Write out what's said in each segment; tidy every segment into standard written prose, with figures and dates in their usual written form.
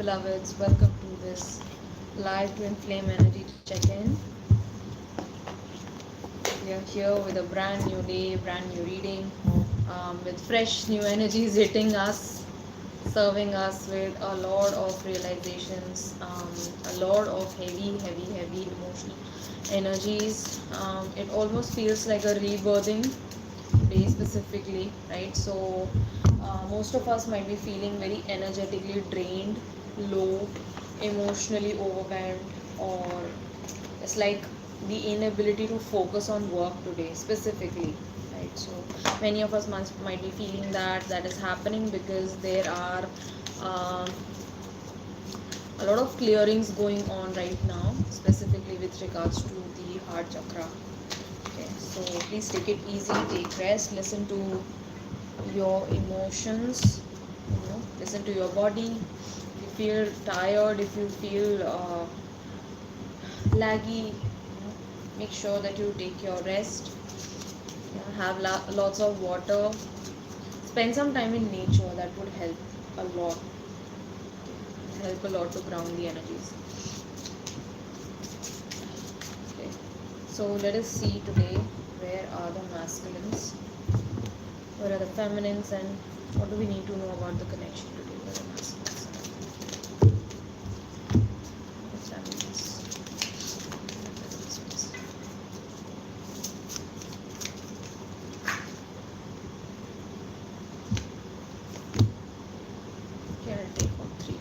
beloveds, welcome to this live twin flame energy check-in. We are here with a brand new day, brand new reading, with fresh new energies hitting us, serving us with a lot of realizations, a lot of heavy emotional energies. It almost feels like a rebirthing day specifically, right? So most of us might be feeling very energetically drained, low, emotionally overwhelmed, or it's like the inability to focus on work today specifically, right? So many of us might be feeling that is happening because there are um, a lot of clearings going on right now, specifically with regards to the heart chakra. Okay, so please take it easy, take rest, listen to your emotions, listen to your body. If you feel tired, if you feel laggy, make sure that you take your rest. Have lots of water, spend some time in nature. That would a lot help a lot to ground the energies. Okay, so let us see today, where are the masculines, where are the feminines, and what do we need to know about the connection today with the masculines and the feminines. Okay, I'll take on 3.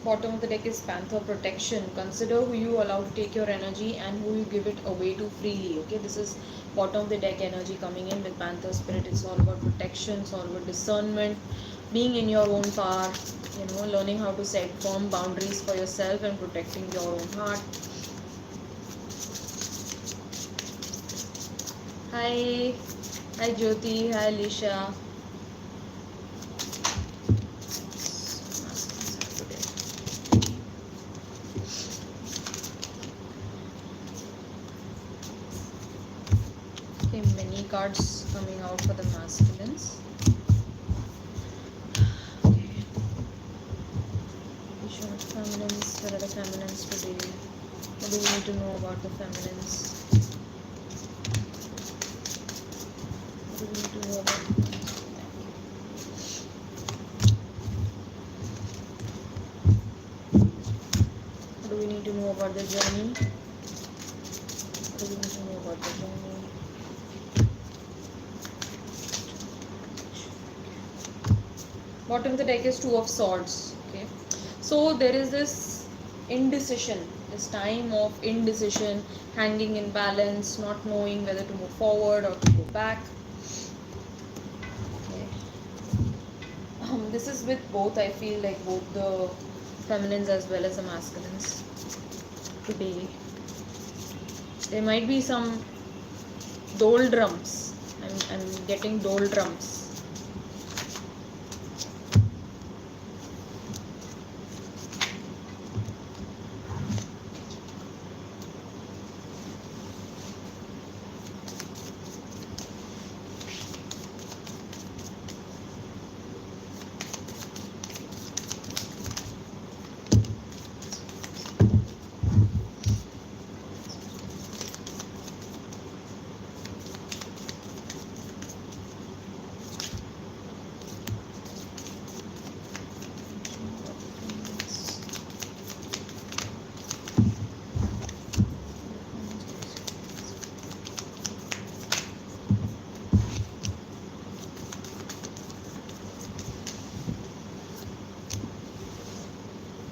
Bottom of the deck is Panther Protection. Consider who you allow to take your energy and who you give it away to freely. Okay, this is bottom of the deck energy coming in with Panther Spirit. It's all about protection, it's all about discernment, being in your own power, learning how to set firm boundaries for yourself and protecting your own heart. Hi, hi Jyoti, hi Alicia. Okay, many cards coming out for the masculines. Okay. Feminines, where are the feminines today? What do we need to know about the feminines? What do we need to know about the feminines? What do we need to know about the journey? What do we need to know about the journey? Bottom of the deck is Two of Swords. Okay, so there is this indecision, this time of indecision, hanging in balance, not knowing whether to move forward or to go back. Okay. This is with both, I feel like both the feminines as well as the masculines today. There might be some doldrums. I'm getting doldrums.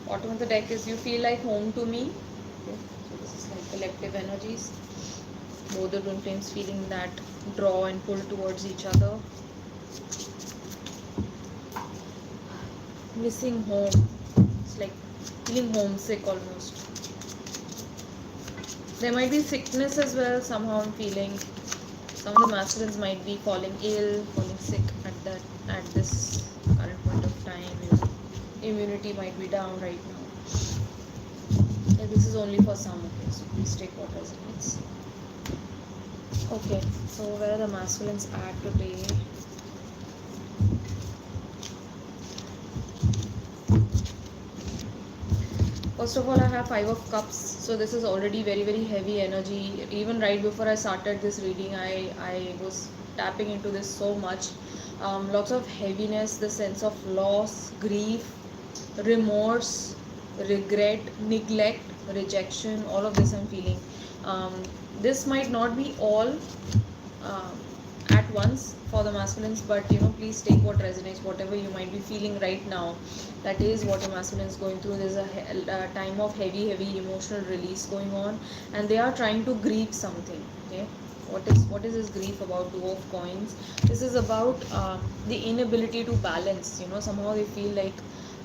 Bottom of the deck is You Feel Like Home to Me. Okay, so this is like collective energies. Both the twin flames feeling that draw and pull towards each other. Missing home. It's like feeling homesick almost. There might be sickness as well. Somehow I'm feeling some of the masculines might be falling ill, falling sick at this current point of time. Immunity might be down right now. Yeah, this is only for some, okay, so please take what resonates. Okay, so where are the masculines at today? First of all, I have Five of Cups, so this is already very very heavy energy. Even right before I started this reading, I was tapping into this so much. Lots of heaviness, the sense of loss, grief, remorse, regret, neglect, rejection. All of this I'm feeling. Um, this might not be all uh, at once for the masculines, but please take what resonates, whatever you might be feeling right now. That is what a masculine is going through. There's a time of heavy emotional release going on, and they are trying to grieve something. Okay, what is this grief about? Two of Coins. This is about the inability to balance. Somehow they feel like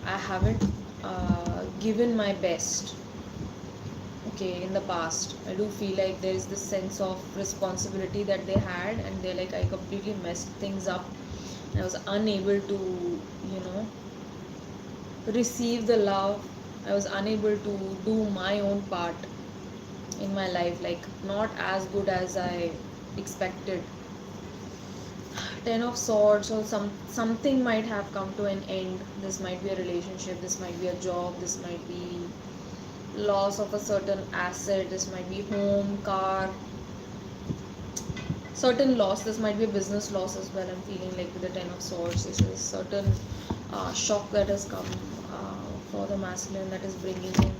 I haven't given my best. Okay, in the past I do feel like there is this sense of responsibility that they had, and they're like, I completely messed things up. I was unable to you know receive the love. I was unable to do my own part in my life, like not as good as I expected. Ten of Swords, or something might have come to an end. This might be a relationship, this might be a job, this might be loss of a certain asset, this might be home, car, certain loss. This might be a business loss as well. I'm feeling like with the Ten of Swords, this is certain shock that has come for the masculine, that is bringing in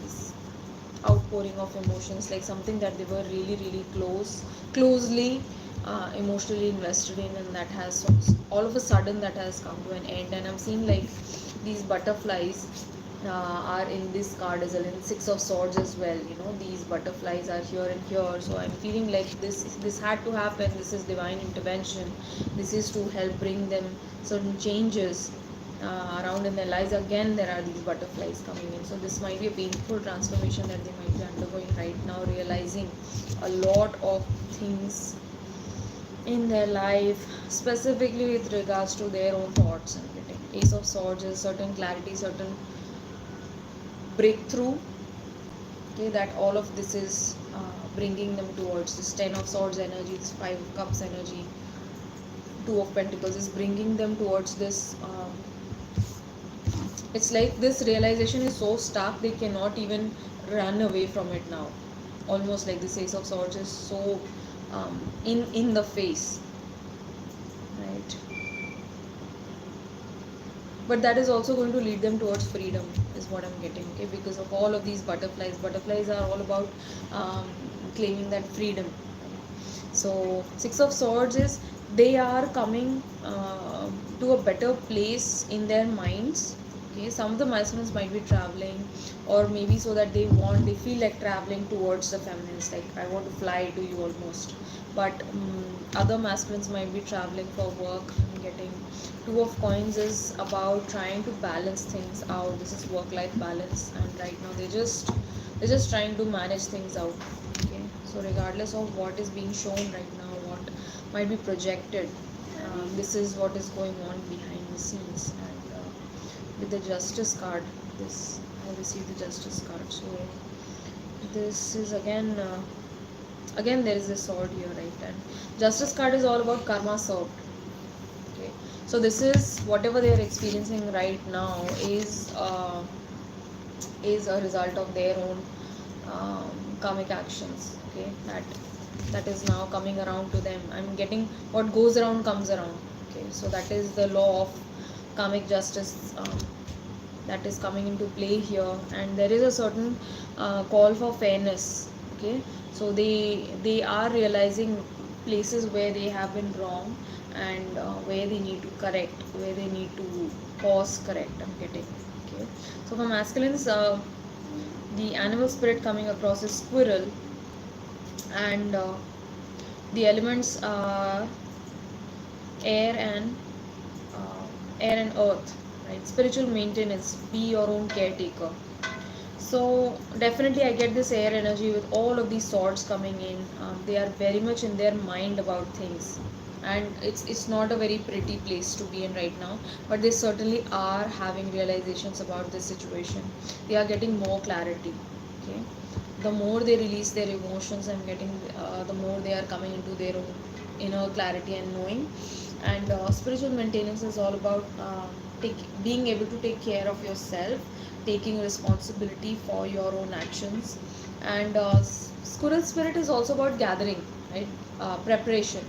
this outpouring of emotions, like something that they were really closely emotionally invested in, and that has all of a sudden that has come to an end. And I'm seeing like these butterflies are in this card as well, in Six of Swords as well. These butterflies are here and here, so I'm feeling like this had to happen. This is divine intervention. This is to help bring them certain changes around in their lives. Again, there are these butterflies coming in, so this might be a painful transformation that they might be undergoing right now, realizing a lot of things in their life, specifically with regards to their own thoughts. And getting Ace of Swords is certain clarity, certain breakthrough. Okay, that all of this is bringing them towards this Ten of Swords energy, this Five of Cups energy, Two of Pentacles is bringing them towards this. It's like this realization is so stark they cannot even run away from it now. Almost like this Ace of Swords is so in the face, right? But that is also going to lead them towards freedom, is what I'm getting. Okay, because of all of these butterflies are all about um, claiming that freedom. So Six of Swords is, they are coming to a better place in their minds. Okay, some of the masculines might be traveling, or maybe so that they feel like traveling towards the feminines, like I want to fly to you almost. But other masculines might be traveling for work. I'm getting Two of Coins is about trying to balance things out. This is work life balance, and right now they're just trying to manage things out. Okay, so regardless of what is being shown right now, what might be projected, this is what is going on behind the scenes. And with the Justice card, this I received the Justice card. So this is again there is a sword here, right? And Justice card is all about karma served. Okay, so this is whatever they are experiencing right now is a result of their own karmic actions. Okay, that is now coming around to them. I'm getting what goes around comes around. Okay, so that is the law of karmic justice that is coming into play here. And there is a certain call for fairness. Okay, so they are realizing places where they have been wrong, and where they need to correct, where they need to course correct. I'm getting. Okay, so for masculines, the animal spirit coming across is squirrel, and the elements are air and air and earth, right? Spiritual maintenance, be your own caretaker. So definitely I get this air energy with all of these swords coming in. They are very much in their mind about things, and it's not a very pretty place to be in right now, but they certainly are having realizations about this situation. They are getting more clarity. Okay, the more they release their emotions, I'm getting the more they are coming into their own inner clarity and knowing. And spiritual maintenance is all about being able to take care of yourself, taking responsibility for your own actions. And squirrel spirit is also about gathering, right? Preparation.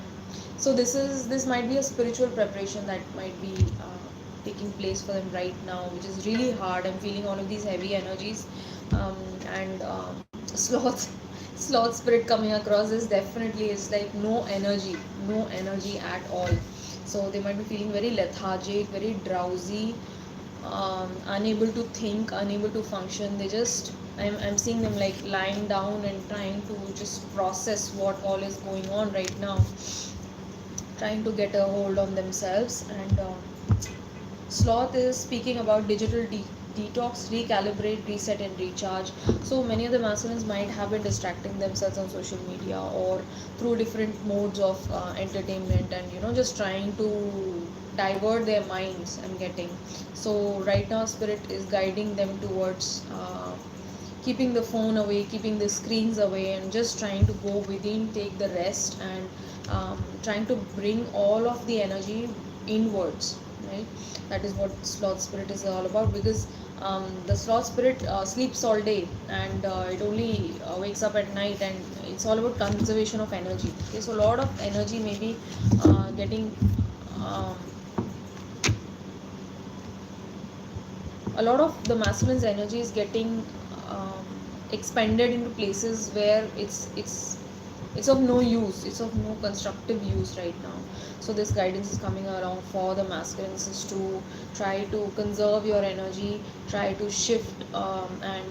So this might be a spiritual preparation that might be taking place for them right now, which is really hard. I'm feeling all of these heavy energies, um, and sloth sloth spirit coming across is definitely is like no energy at all. So they might be feeling very lethargic, very drowsy, unable to think, unable to function. They just, I'm seeing them like lying down and trying to just process what all is going on right now, trying to get a hold on themselves. And sloth is speaking about digital detox, recalibrate, reset, and recharge. So many of the masculines might have been distracting themselves on social media or through different modes of entertainment, and just trying to divert their minds. I'm getting, so right now spirit is guiding them towards keeping the phone away, keeping the screens away, and just trying to go within, take the rest, and trying to bring all of the energy inwards, right? That is what sloth spirit is all about, because the sloth spirit sleeps all day, and it only wakes up at night, and it's all about conservation of energy. Okay, so a lot of energy may be getting um, a lot of the masculine's energy is getting um, expended into places where it's of no use, it's of no constructive use right now. So this guidance is coming around for the masculines is to try to conserve your energy, try to shift, and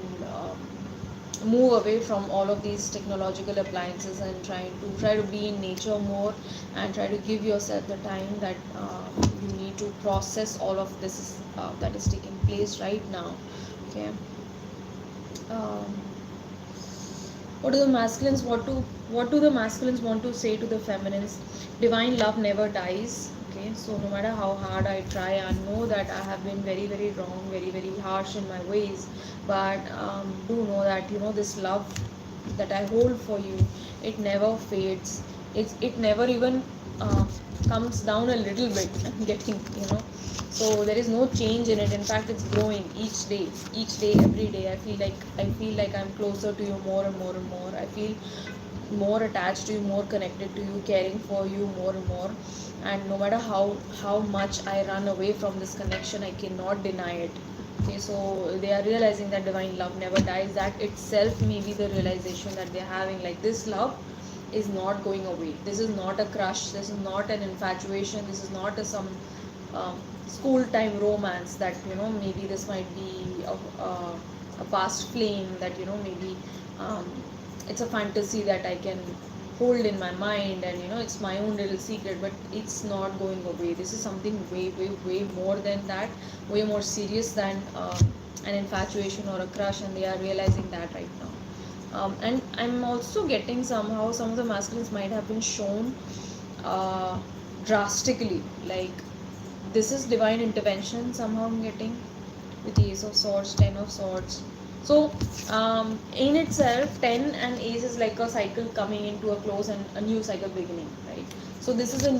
move away from all of these technological appliances, and try to be in nature more, and try to give yourself the time that you need to process all of this that is taking place right now. Okay. um, what do the masculines want to say to the feminines? Divine love never dies. Okay, so no matter how hard I try, I know that I have been very very wrong, very very harsh in my ways, but do know that this love that I hold for you, it never fades. It never even uh, comes down a little bit. I'm getting, so there is no change in it. In fact, it's growing each day, every day. I feel like I'm closer to you more and more and more. I feel more attached to you, more connected to you, caring for you more and more. And no matter how much I run away from this connection, I cannot deny it. Okay, so they are realizing that divine love never dies. That itself may be the realization that they're having, like this love is not going away. This is not a crush, this is not an infatuation, this is not some school time romance that maybe this might be a past flame, that maybe um, it's a fantasy that I can hold in my mind, and it's my own little secret, but it's not going away. This is something way way way more than that, way more serious than an infatuation or a crush, and they are realizing that right now. And I'm also getting somehow some of the masculines might have been shown uh, drastically, like this is divine intervention somehow. I'm getting with the ace of swords, 10 of swords. So in itself 10 and ace is like a cycle coming into a close and a new cycle beginning, right? So this is a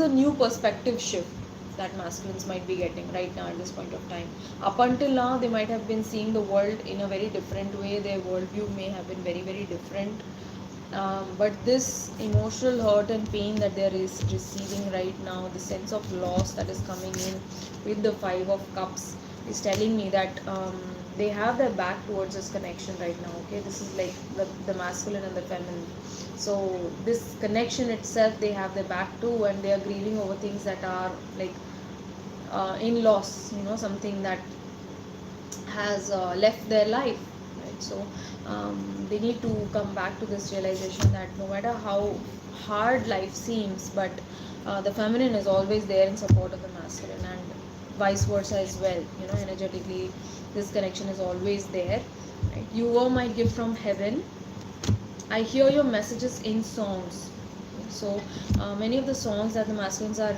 new perspective shift that masculines might be getting right now at this point of time. Up until now, they might have been seeing the world in a very different way. Their worldview may have been very, very different. But this emotional hurt and pain that they're receiving right now, the sense of loss that is coming in with the Five of Cups, is telling me that they have their back towards this connection right now. Okay, this is like the masculine and the feminine. So this connection itself, they have their back to, and they are grieving over things that are like in loss. Something that has left their life, right? So they need to come back to this realization that no matter how hard life seems, but the feminine is always there in support of the masculine, and vice versa as well. Energetically, this connection is always there, right? You were my gift from heaven. I hear your messages in songs. So many of the songs that the masculines are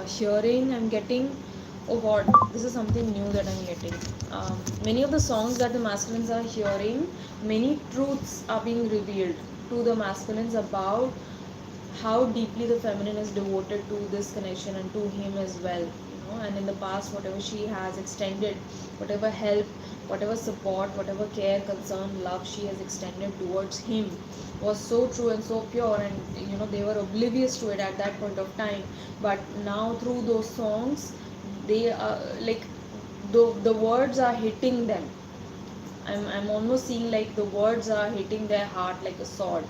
hearing, I'm getting, oh God, this is something new that I'm getting. Many of the songs that the masculines are hearing, many truths are being revealed to the masculines about how deeply the feminine is devoted to this connection and to him as well, and in the past, whatever she has extended, whatever help, whatever support, whatever care, concern, love she has extended towards him was so true and so pure, and they were oblivious to it at that point of time. But now through those songs, they are like, the words are hitting them. I'm almost seeing like the words are hitting their heart like a sword,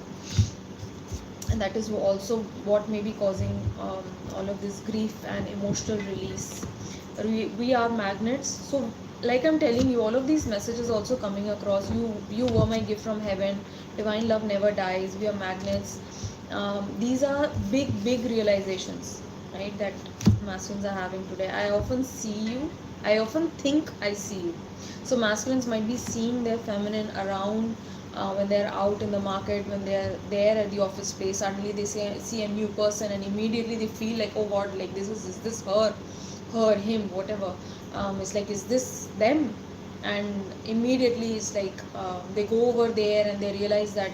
and that is also what may be causing all of this grief and emotional release. We are magnets, so like I'm telling you, all of these messages also coming across. You were my gift from heaven, divine love never dies, we are magnets. These are big realizations, right, that masculines are having today. I often see you, I often think I see you. So masculines might be seeing their feminine around, when they're out in the market, when they're there at the office space. Suddenly they see a new person, and immediately they feel like, oh god, like is this her, him, whatever. It's like, is this them? And immediately it's like, they go over there and they realize that,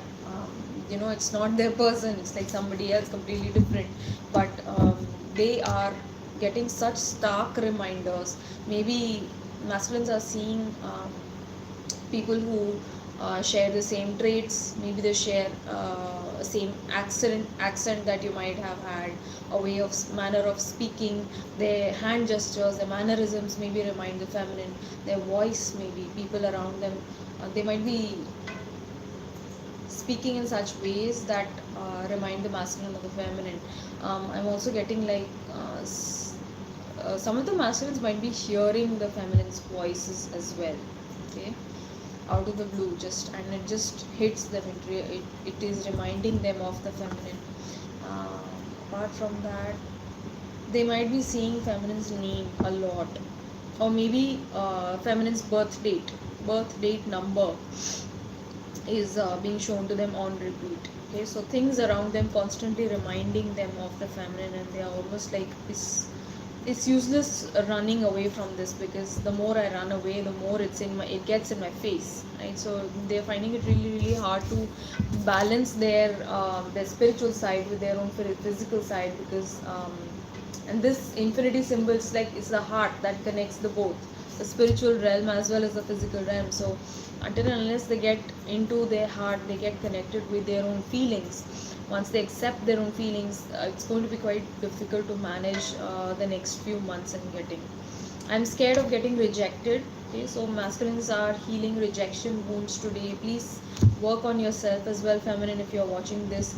it's not their person, it's like somebody else completely different. But they are getting such stark reminders. Maybe masculines are seeing people who share the same traits. Maybe they share same accent that you might have had, a way of manner of speaking, their hand gestures, their mannerisms maybe remind the feminine, their voice, maybe people around them, they might be speaking in such ways that remind the masculine of the feminine. I'm also getting like, some of the masculines might be hearing the feminine's voices as well. Okay, out of the blue, just, and it just hits them. It is reminding them of the feminine. uh, Apart from that, they might be seeing feminine's name a lot, or maybe feminine's birth date number is being shown to them on repeat. Okay, so things around them constantly reminding them of the feminine, and they are almost like, it's useless running away from this, because the more I run away, the more it gets in my face, right? So they're finding it really hard to balance their spiritual side with their own physical side, because and this infinity symbol is like, it's the heart that connects the both, the spiritual realm as well as the physical realm. So until and unless they get into their heart, they get connected with their own feelings. Once they accept their own feelings, it's going to be quite difficult to manage the next few months and getting. I'm scared of getting rejected. Okay, so masculines are healing rejection wounds today. Please work on yourself as well, feminine. If you're watching this,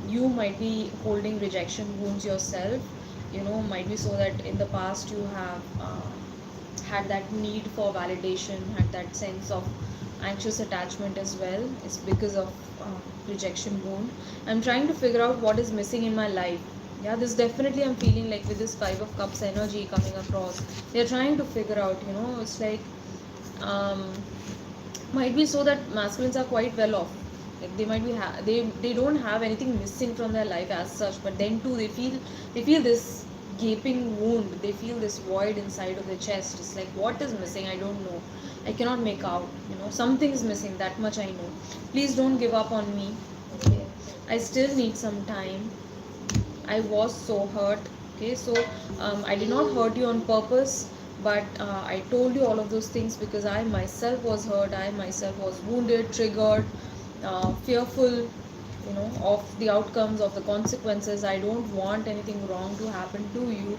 you might be holding rejection wounds yourself. Might be so that in the past you have had that need for validation, had that sense of anxious attachment as well. It's because of rejection wound. I'm trying to figure out what is missing in my life. Yeah, this definitely I'm feeling like with this Five of Cups energy coming across. They're trying to figure out, it's like, um, might be so that masculines are quite well off. Like they might be they don't have anything missing from their life as such, but then too they feel this gaping wound. They feel this void inside of their chest. It's like, what is missing? I don't know. I cannot make out. Something is missing. That much I know. Please don't give up on me. Okay. I still need some time. I was so hurt. Okay, so I did not hurt you on purpose, but I told you all of those things because I myself was hurt. I myself was wounded, triggered, fearful, of the outcomes, of the consequences. I don't want anything wrong to happen to you,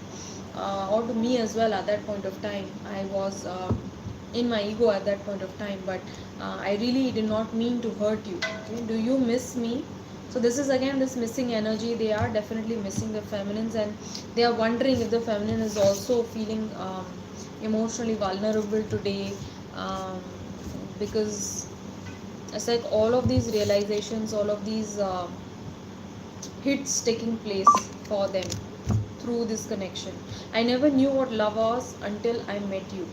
or to me as well. At that point of time, I was in my ego at that point of time, but I really did not mean to hurt you. Okay? Do you miss me? So this is again this missing energy. They are definitely missing the feminines, and they are wondering if the feminine is also feeling emotionally vulnerable today, because it's like all of these realizations, all of these hits taking place for them through this connection. I never knew what love was until I met you.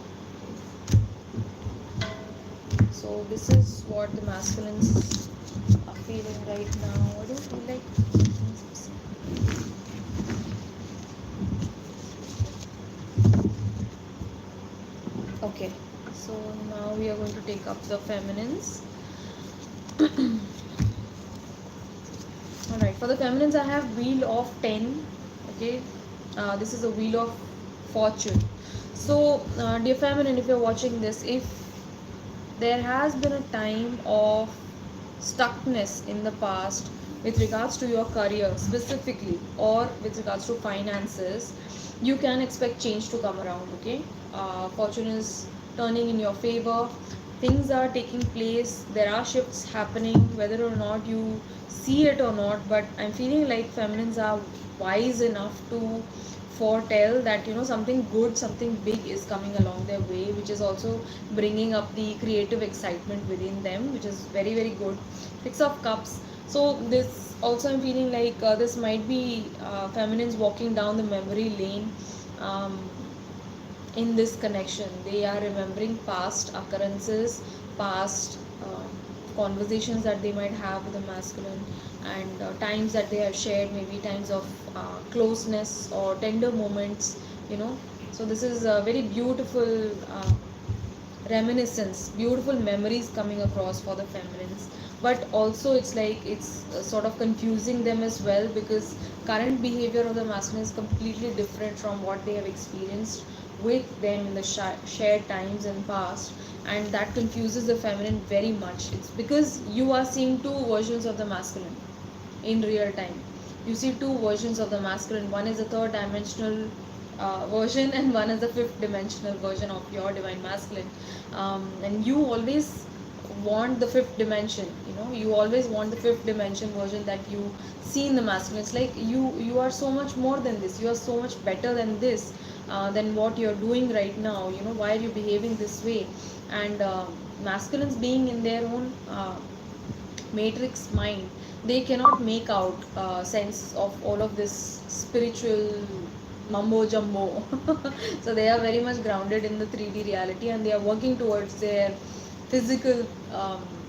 So this is what the masculines are feeling right now. I don't feel like okay. So now we are going to take up the feminines. Alright, For the feminines, I have wheel of 10. Okay, this is a wheel of fortune. So dear feminine, if you're watching this, if there has been a time of stuckness in the past with regards to your career specifically, or with regards to finances, you can expect change to come around. Okay, fortune is turning in your favor, things are taking place, there are shifts happening, whether or not you see it or not. But I'm feeling like feminines are wise enough to foretell that something good, something big is coming along their way, which is also bringing up the creative excitement within them, which is very very good. Six of cups. So this also, I'm feeling like this might be feminines walking down the memory lane. um, in this connection, they are remembering past occurrences, past conversations that they might have with the masculine, and times that they have shared, maybe times of closeness or tender moments, you know. So this is a very beautiful reminiscence, beautiful memories coming across for the feminines. But also it's like it's sort of confusing them as well, because current behavior of the masculine is completely different from what they have experienced with them in the shared times and past, and that confuses the feminine very much. It's because you are seeing two versions of the masculine in real time. You see two versions of the masculine. One is a third dimensional version, and one is the fifth dimensional version of your divine masculine. And you always want the fifth dimension. You always want the fifth dimension version that you see in the masculine. It's like you are so much more than this. You are so much better than this, than what you're doing right now. Why are you behaving this way? And masculines being in their own matrix mind, they cannot make out sense of all of this spiritual mumbo jumbo. So they are very much grounded in the 3D reality, and they are working towards their physical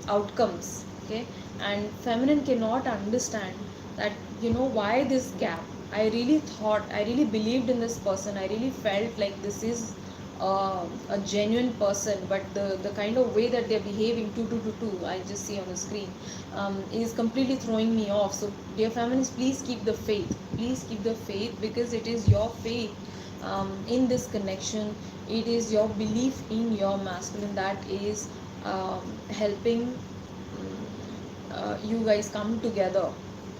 outcomes. Okay, and feminine cannot understand that, why this gap. I really believed in this person, I really felt like this is a genuine person, but the kind of way that they're behaving, I just see on the screen, is completely throwing me off. So dear feminists, please keep the faith, please keep the faith, because it is your faith in this connection, it is your belief in your masculine that is helping you guys come together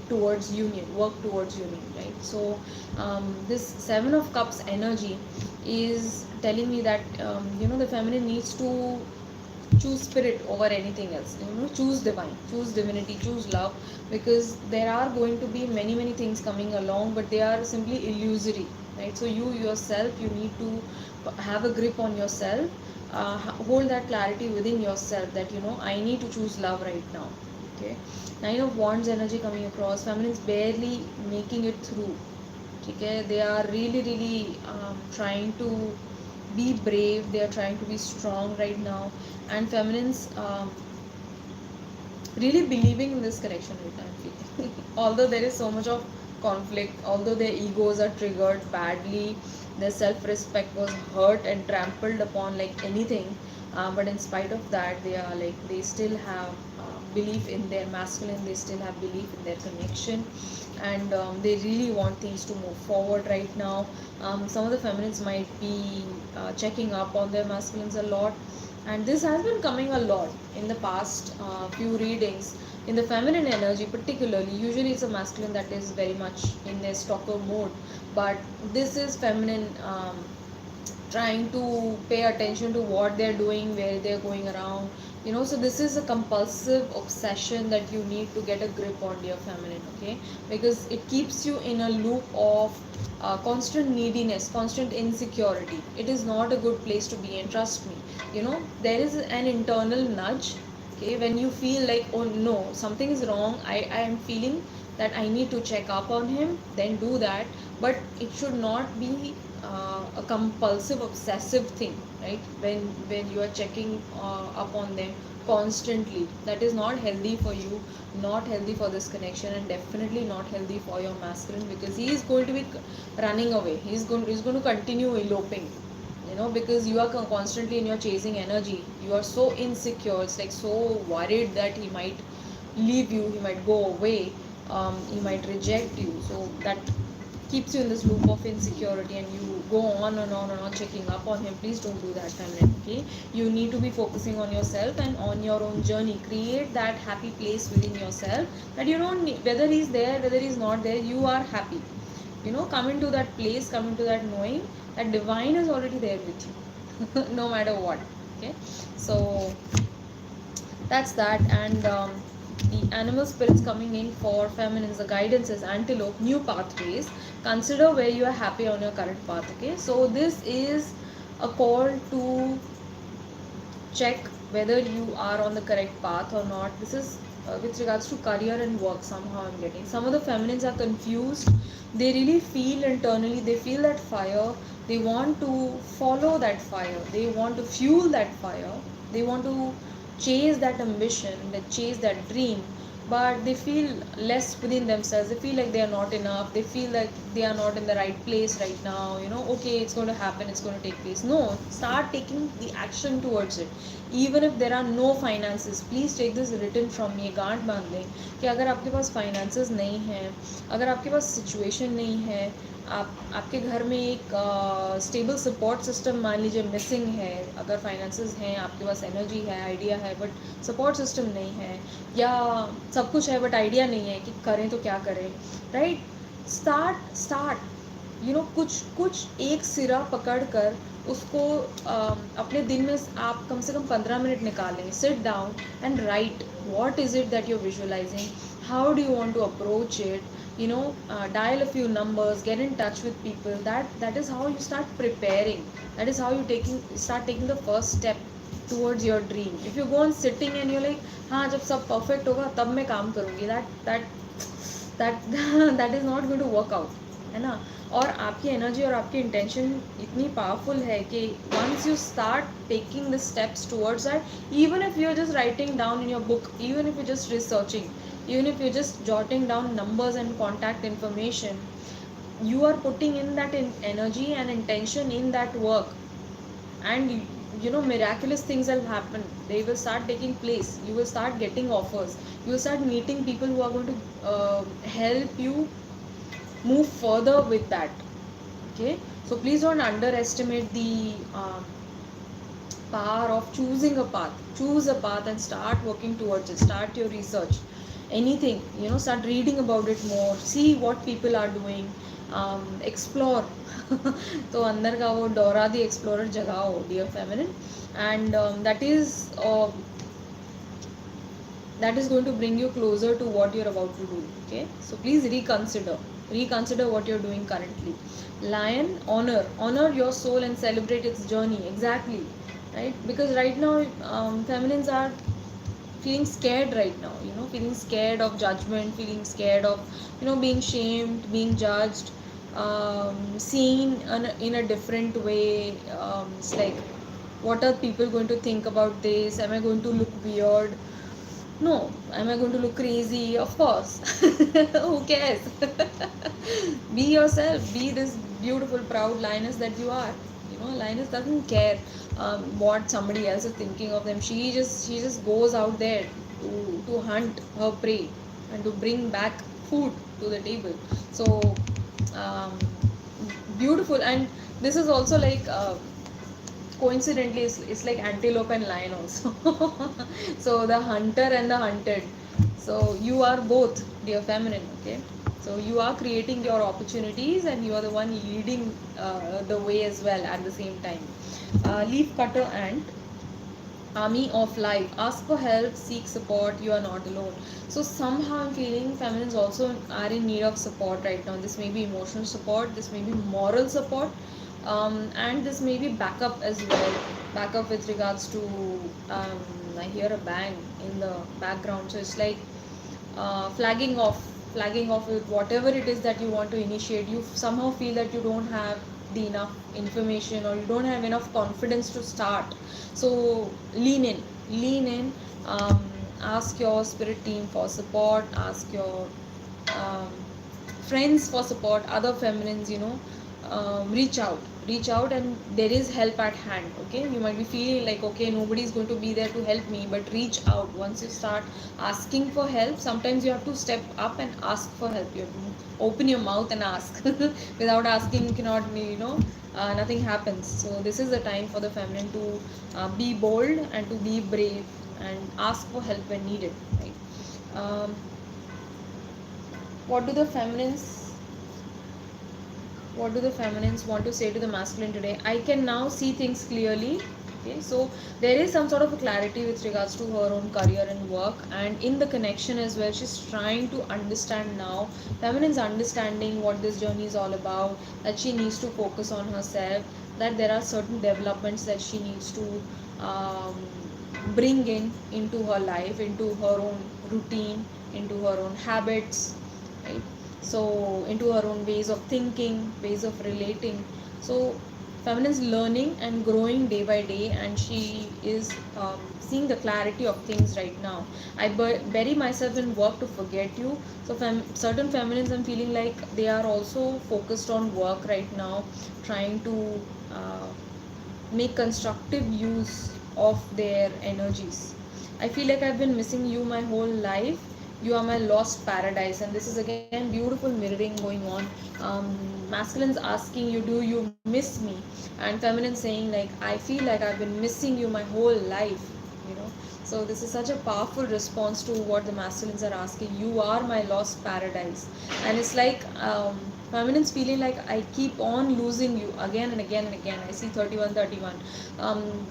towards union, work towards union, right? So this seven of cups energy is telling me that the feminine needs to choose spirit over anything else. Choose divine, choose divinity, choose love, because there are going to be many many things coming along, but they are simply illusory, right? So you yourself, you need to have a grip on yourself, hold that clarity within yourself that I need to choose love right now. Okay, nine of wands energy coming across, feminines barely making it through. Okay, they are really really trying to be brave, they are trying to be strong right now, and feminines really believing in this connection right now, I feel. Although there is so much of conflict, although their egos are triggered badly, their self-respect was hurt and trampled upon like anything, but in spite of that, they are like, they still have belief in their masculine, they still have belief in their connection, and they really want things to move forward right now. Some of the feminines might be checking up on their masculines a lot, and this has been coming a lot in the past few readings. In the feminine energy particularly, usually it's a masculine that is very much in their stalker mode, but this is feminine trying to pay attention to what they're doing, where they're going around. So this is a compulsive obsession that you need to get a grip on, dear feminine. Okay, because it keeps you in a loop of constant neediness, constant insecurity. It is not a good place to be in, trust me. There is an internal nudge. Okay, when you feel like, oh no, something is wrong, I am feeling that I need to check up on him, then do that. But it should not be a compulsive obsessive thing, right? When you are checking up on them constantly, that is not healthy for you, not healthy for this connection, and definitely not healthy for your masculine, because he is going to be running away, he's going to continue eloping, because you are constantly in your chasing energy, you are so insecure, it's like so worried that he might leave you, he might go away. he might reject you. So that keeps you in this loop of insecurity, and you go on and on and on checking up on him. Please don't do that, feminine. Okay, you need to be focusing on yourself and on your own journey. Create that happy place within yourself, that you don't need, whether he's there, whether he's not there, you are happy. Come into that place, come into that knowing that divine is already there with you no matter what. Okay, so that's that. And the animal spirits coming in for feminines, the guidance is antelope, new pathways. Consider where you are happy on your current path. Okay, so this is a call to check whether you are on the correct path or not. This is with regards to career and work. Somehow I'm getting, some of the feminines are confused. They really feel internally, they feel that fire. They want to follow that fire, they want to fuel that fire, they want to chase that ambition, they chase that dream, but they feel less within themselves. They feel like they are not enough, they feel like they are not in the right place right now. Okay, it's going to happen, it's going to take place. No, start taking the action towards it. Even if there are no finances, please take this written from me, गांठ बांध लें कि अगर आपके पास finances नहीं है, अगर आपके पास situation नहीं है, आपके घर में एक स्टेबल सपोर्ट सिस्टम मान लीजिए मिसिंग है, अगर फाइनेंसेस हैं, आपके पास एनर्जी है, आइडिया है, बट सपोर्ट सिस्टम नहीं है, या सब कुछ है बट आइडिया नहीं है कि करें तो क्या करें, राइट? स्टार्ट कुछ कुछ एक सिरा पकड़ कर उसको अपने दिन में आप कम से कम 15 मिनट निकालें. Sit down and write what is it that you are visualizing, how do you want to approach it. Dial a few numbers, get in touch with people. That is how you start preparing, that is how you start taking the first step towards your dream. If you go on sitting and you're like, हाँ जब सब perfect होगा तब मैं काम करूँगी, that that is not going to work out, है ना? और आपकी एनर्जी और आपकी इंटेंशन इतनी पावरफुल है कि once you start taking the steps towards that, even if you are just writing down in your book, even if you're just researching, even if you're just jotting down numbers and contact information, you are putting in that energy and intention in that work, and miraculous things will happen. They will start taking place, you will start getting offers, you will start meeting people who are going to help you move further with that. Okay, so please don't underestimate the power of choosing a path. Choose a path and start working towards it. Start your research, anything, start reading about it more, see what people are doing, explore. तो अंदर का वो Dora the Explorer जगाओ, dear feminine, and that is going to bring you closer to what you're about to do. Okay, so please reconsider what you're doing currently. Lion, honor your soul and celebrate its journey. Exactly, right? Because right now feminines are feeling scared right now, feeling scared of judgment, feeling scared of being shamed, being judged, seen in a different way. It's like, what are people going to think about this? Am I going to look weird? No. Am I going to look crazy? Of course. Who cares? Be yourself. Be this beautiful, proud lioness that you are. Lioness doesn't care what somebody else is thinking of them. She just goes out there to hunt her prey and to bring back food to the table. So beautiful. And this is also like coincidentally it's like antelope and lion also. So the hunter and the hunted. So you are both, dear feminine. Okay, so you are creating your opportunities and you are the one leading the way as well at the same time. Leaf cutter ant, army of life. Ask for help, seek support, you are not alone. So somehow I'm feeling feminines also are in need of support right now. This may be emotional support, this may be moral support, and this may be backup as well. Backup with regards to I hear a bang in the background, so it's like flagging off with whatever it is that you want to initiate. You somehow feel that you don't have the enough information or you don't have enough confidence to start. So lean in, ask your spirit team for support, ask your um, friends for support, other feminines, reach out, reach out, and there is help at hand. Okay, you might be feeling like, okay, nobody is going to be there to help me, but reach out. Once you start asking for help, sometimes you have to step up and ask for help. You have to open your mouth and ask. Without asking, you cannot, nothing happens. So this is the time for the feminine to be bold and to be brave and ask for help when needed, right? Um, what do the feminines what do the feminines want to say to the masculine today? I can now see things clearly. Okay, so there is some sort of a clarity with regards to her own career and work, and in the connection as well. She's trying to understand now. Feminine's understanding what this journey is all about, that she needs to focus on herself, that there are certain developments that she needs to um, bring into her life, into her own routine, into her own habits, right? So into her own ways of thinking, ways of relating. So feminine is learning and growing day by day, and she is seeing the clarity of things right now. I bury myself in work to forget you. So certain feminines, I'm feeling like they are also focused on work right now, trying to uh, make constructive use of their energies. I feel like I've been missing you my whole life. You are my lost paradise. And this is again beautiful mirroring going on. Masculines asking you, do you miss me? And feminine saying, like, I feel like I've been missing you my whole life. You know, so this is such a powerful response to what the masculines are asking. You are my lost paradise. And it's like feminine's feeling like I keep on losing you again and again and again. I see 31, 31.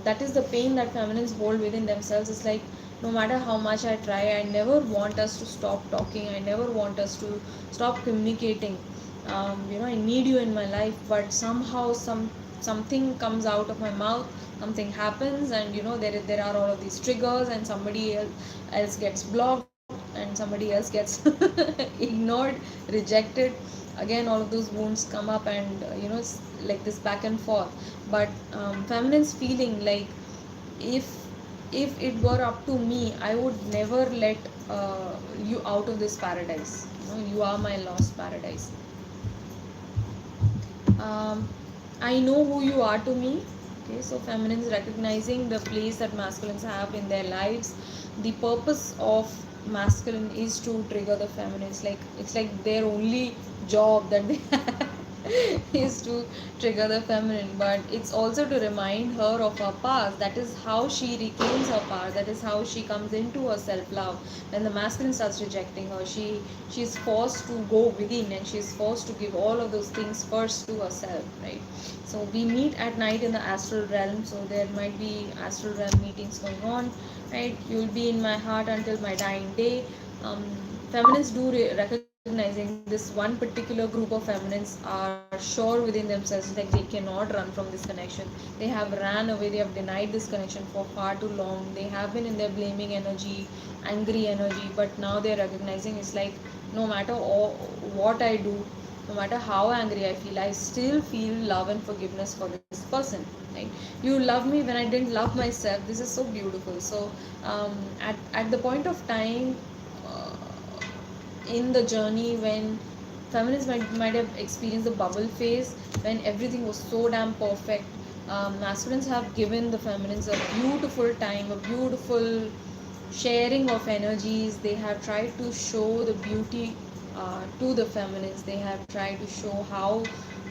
That is the pain that feminines hold within themselves. It's like, no matter how much I try, I never want us to stop talking. I never want us to stop communicating. I need you in my life, but somehow something comes out of my mouth, something happens, and there are all of these triggers, and somebody else gets blocked, and somebody else gets ignored, rejected. Again, all of those wounds come up, and it's like this back and forth. But feminine's feeling like, if it were up to me, I would never let you out of this paradise. You are my lost paradise. um, I know who you are to me. Okay, so feminines recognizing the place that masculines have in their lives. The purpose of masculine is to trigger the feminines. Like, it's like their only job that they have is to trigger the feminine. But it's also to remind her of her past. That is how she reclaims her power. That is how she comes into her self-love. When the masculine starts rejecting her, she's forced to go within, and she's forced to give all of those things first to herself, right? So we meet at night in the astral realm. So there might be astral realm meetings going on, right? You'll be in my heart until my dying day. Feminists do recognizing this one particular group of feminists are sure within themselves that they cannot run from this connection. They have ran away, they have denied this connection for far too long. They have been in their blaming energy, angry energy, but now they're recognizing it's like, no matter what I do, no matter how angry I feel, I still feel love and forgiveness for this person, right? You love me when I didn't love myself. This is so beautiful. So at the point of time uh, in the journey when feminists might have experienced the bubble phase, when everything was so damn perfect, masculines have given the feminines a beautiful time, a beautiful sharing of energies. They have tried to show the beauty to the feminines. They have tried to show how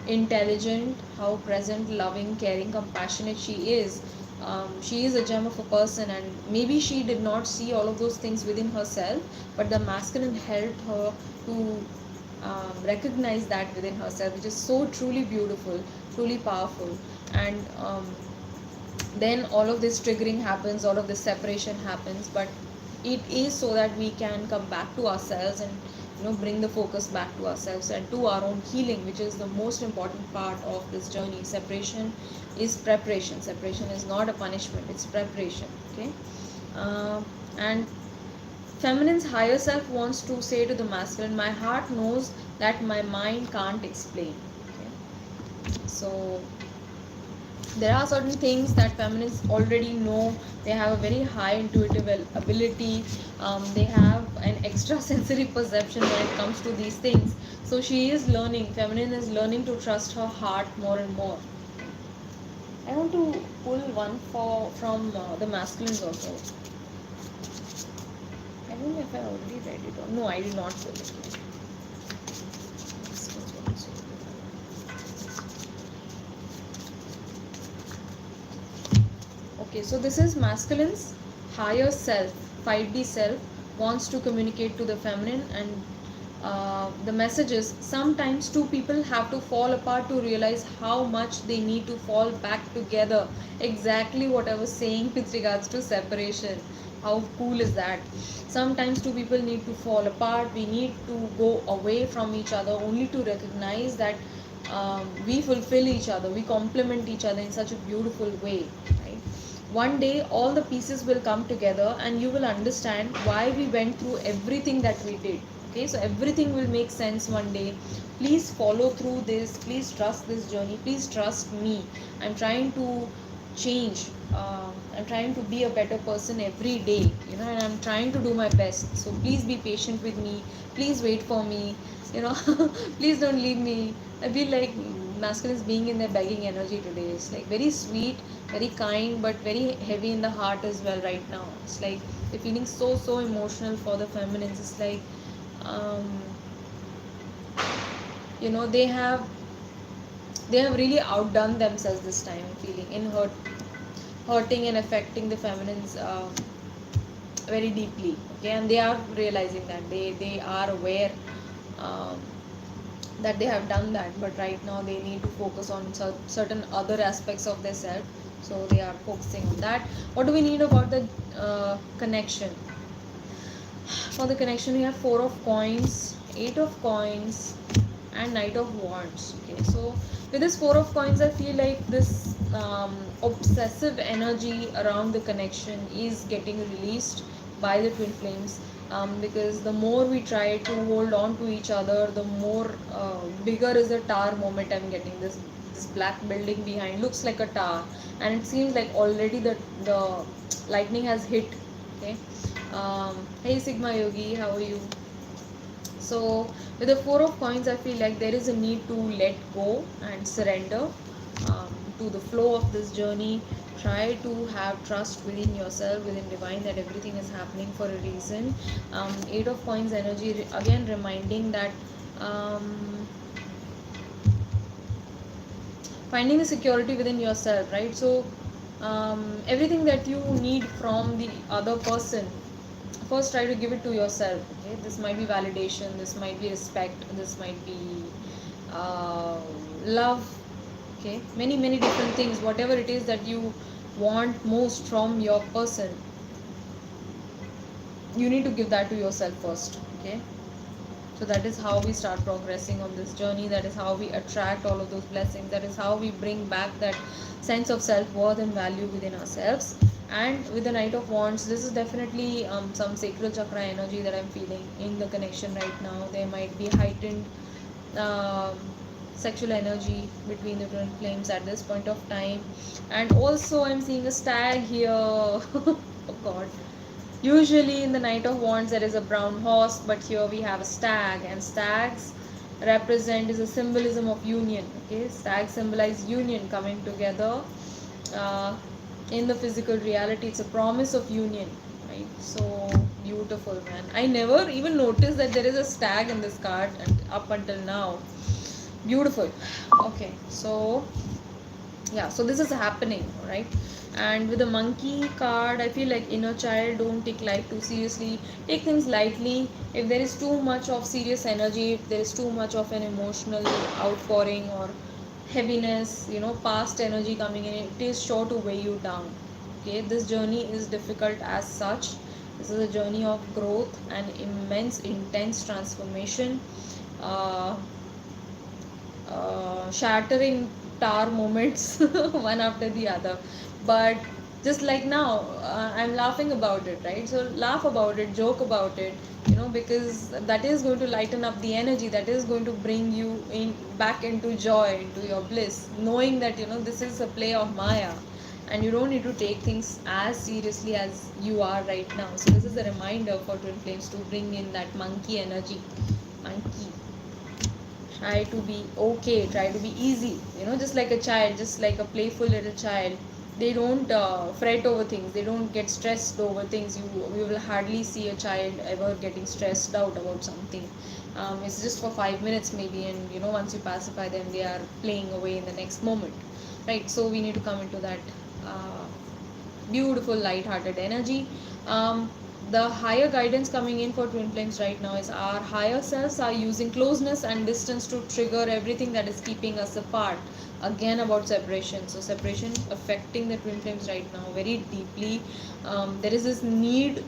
intelligent, how present, loving, caring, compassionate she is. She is a gem of a person, and maybe she did not see all of those things within herself, but the masculine helped her to recognize that within herself, which is so truly beautiful, truly powerful. And then all of this triggering happens, all of this separation happens, but it is so that we can come back to ourselves and bring the focus back to ourselves and to our own healing, which is the most important part of this journey. Separation is preparation. Separation is not a punishment, it's preparation. Okay. And feminine's higher self wants to say to the masculine, my heart knows that my mind can't explain. Okay. So there are certain things that feminists already know. They have a very high intuitive ability. They have an extra sensory perception when it comes to these things. So she is learning, feminine is learning to trust her heart more and more. I want to pull one from the masculines also. I don't know if I already read it or no. I did not pull it. Okay, so this is masculine's higher self, 5D self, wants to communicate to the feminine, and the message is sometimes two people have to fall apart to realize how much they need to fall back together. Exactly what I was saying with regards to separation. How cool is that? Sometimes two people need to fall apart, we need to go away from each other only to recognize that we fulfill each other, we complement each other in such a beautiful way, right? One day all the pieces will come together and you will understand why we went through everything that we did. Okay, so everything will make sense one day. Please follow through this, please trust this journey, please trust me. I'm trying to change, I'm trying to be a better person every day, and I'm trying to do my best. So please be patient with me, please wait for me, you know please don't leave me. I feel like masculine is being in their begging energy today. It's like very sweet, very kind, but very heavy in the heart as well right now. It's like they're feeling so emotional for the feminines. It's like um, they have really outdone themselves this time, feeling in hurting and affecting the feminines very deeply. Okay, and they are realizing that they are aware um, that they have done that, but right now they need to focus on certain other aspects of their self. So they are focusing on that. What do we need about the connection? For the connection, we have four of coins, eight of coins, and knight of wands. Okay, so with this four of coins, I feel like this obsessive energy around the connection is getting released by the twin flames, because the more we try to hold on to each other, the more bigger is the tower moment. I'm getting this black building behind looks like a tower, and it seems like already the lightning has hit. Okay, hey Sigma Yogi, how are you? So with the four of coins, I feel like there is a need to let go and surrender to the flow of this journey. Try to have trust within yourself, within divine, that everything is happening for a reason. Eight of coins energy again reminding that um, finding the security within yourself, right? So everything that you need from the other person, first try to give it to yourself. Okay, this might be validation, this might be respect, this might be uh, love. Okay, many different things, whatever it is that you want most from your person, you need to give that to yourself first. Okay, so that is how we start progressing on this journey, that is how we attract all of those blessings, that is how we bring back that sense of self-worth and value within ourselves. And with the knight of wands, this is definitely some sacral chakra energy that I'm feeling in the connection right now. There might be heightened um, sexual energy between the twin flames at this point of time. And also I'm seeing a stag here. Oh god. Usually in the Knight of Wands there is a brown horse, but here we have a stag, and stags represent is a symbolism of union. Okay, stags symbolize union, coming together uh, in the physical reality. It's a promise of union, right? So beautiful, man. I never even noticed that there is a stag in this card, and up until now, beautiful. Okay, so yeah, so this is happening, right? And with the monkey card, I feel like inner child, don't take life too seriously, take things lightly. If there is too much of serious energy, if there is too much of an emotional outpouring or heaviness, past energy coming in, it is sure to weigh you down. Okay, this journey is difficult as such. This is a journey of growth and immense intense transformation. uh, Shattering tower moments one after the other, but just like now, I'm laughing about it, right? So laugh about it, joke about it, because that is going to lighten up the energy, that is going to bring you in back into joy, into your bliss, knowing that this is a play of Maya, and you don't need to take things as seriously as you are right now. So this is a reminder for twin flames to bring in that monkey energy. Monkey. Try to be okay, try to be easy, just like a child, just like a playful little child. They don't fret over things, they don't get stressed over things. You will hardly see a child ever getting stressed out about something. It's just for 5 minutes maybe, and once you pacify them, they are playing away in the next moment, right? So we need to come into that uh, beautiful light-hearted energy. The higher guidance coming in for twin flames right now is our higher selves are using closeness and distance to trigger everything that is keeping us apart. Again, about separation. So separation affecting the twin flames right now very deeply. There is this need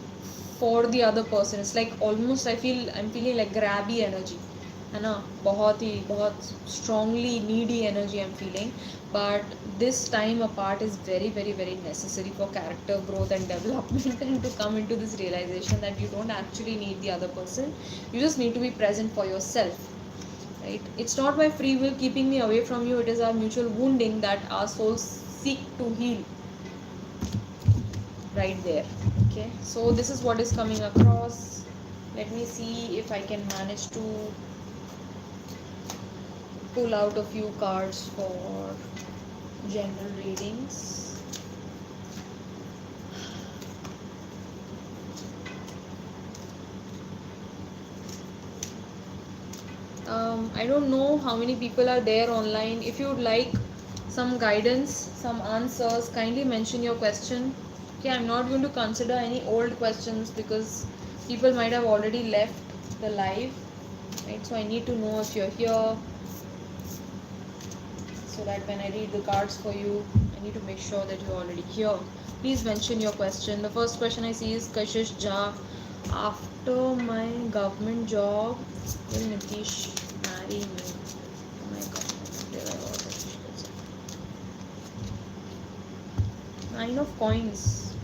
for the other person. It's like almost I'm feeling like grabby energy, है ना, बहुत strongly needy energy I'm feeling. But this time apart is very very very necessary for character growth and development and to come into this realization that you don't actually need the other person. You just need to be present for yourself, right? It's not my free will keeping me away from you, it is our mutual wounding that our souls seek to heal right there. Okay, so this is what is coming across. Let me see if I can manage to pull out a few cards for general readings. I don't know how many people are there online. If you would like some guidance, some answers, kindly mention your question. Okay, I'm not going to consider any old questions because people might have already left the live, right? So I need to know if you're here, so that when I read the cards for you, I need to make sure that you're already here. Please mention your question. The first question I see is Kashish Jha. After my government job, will Nitish marry me? Oh my god. Nine of coins.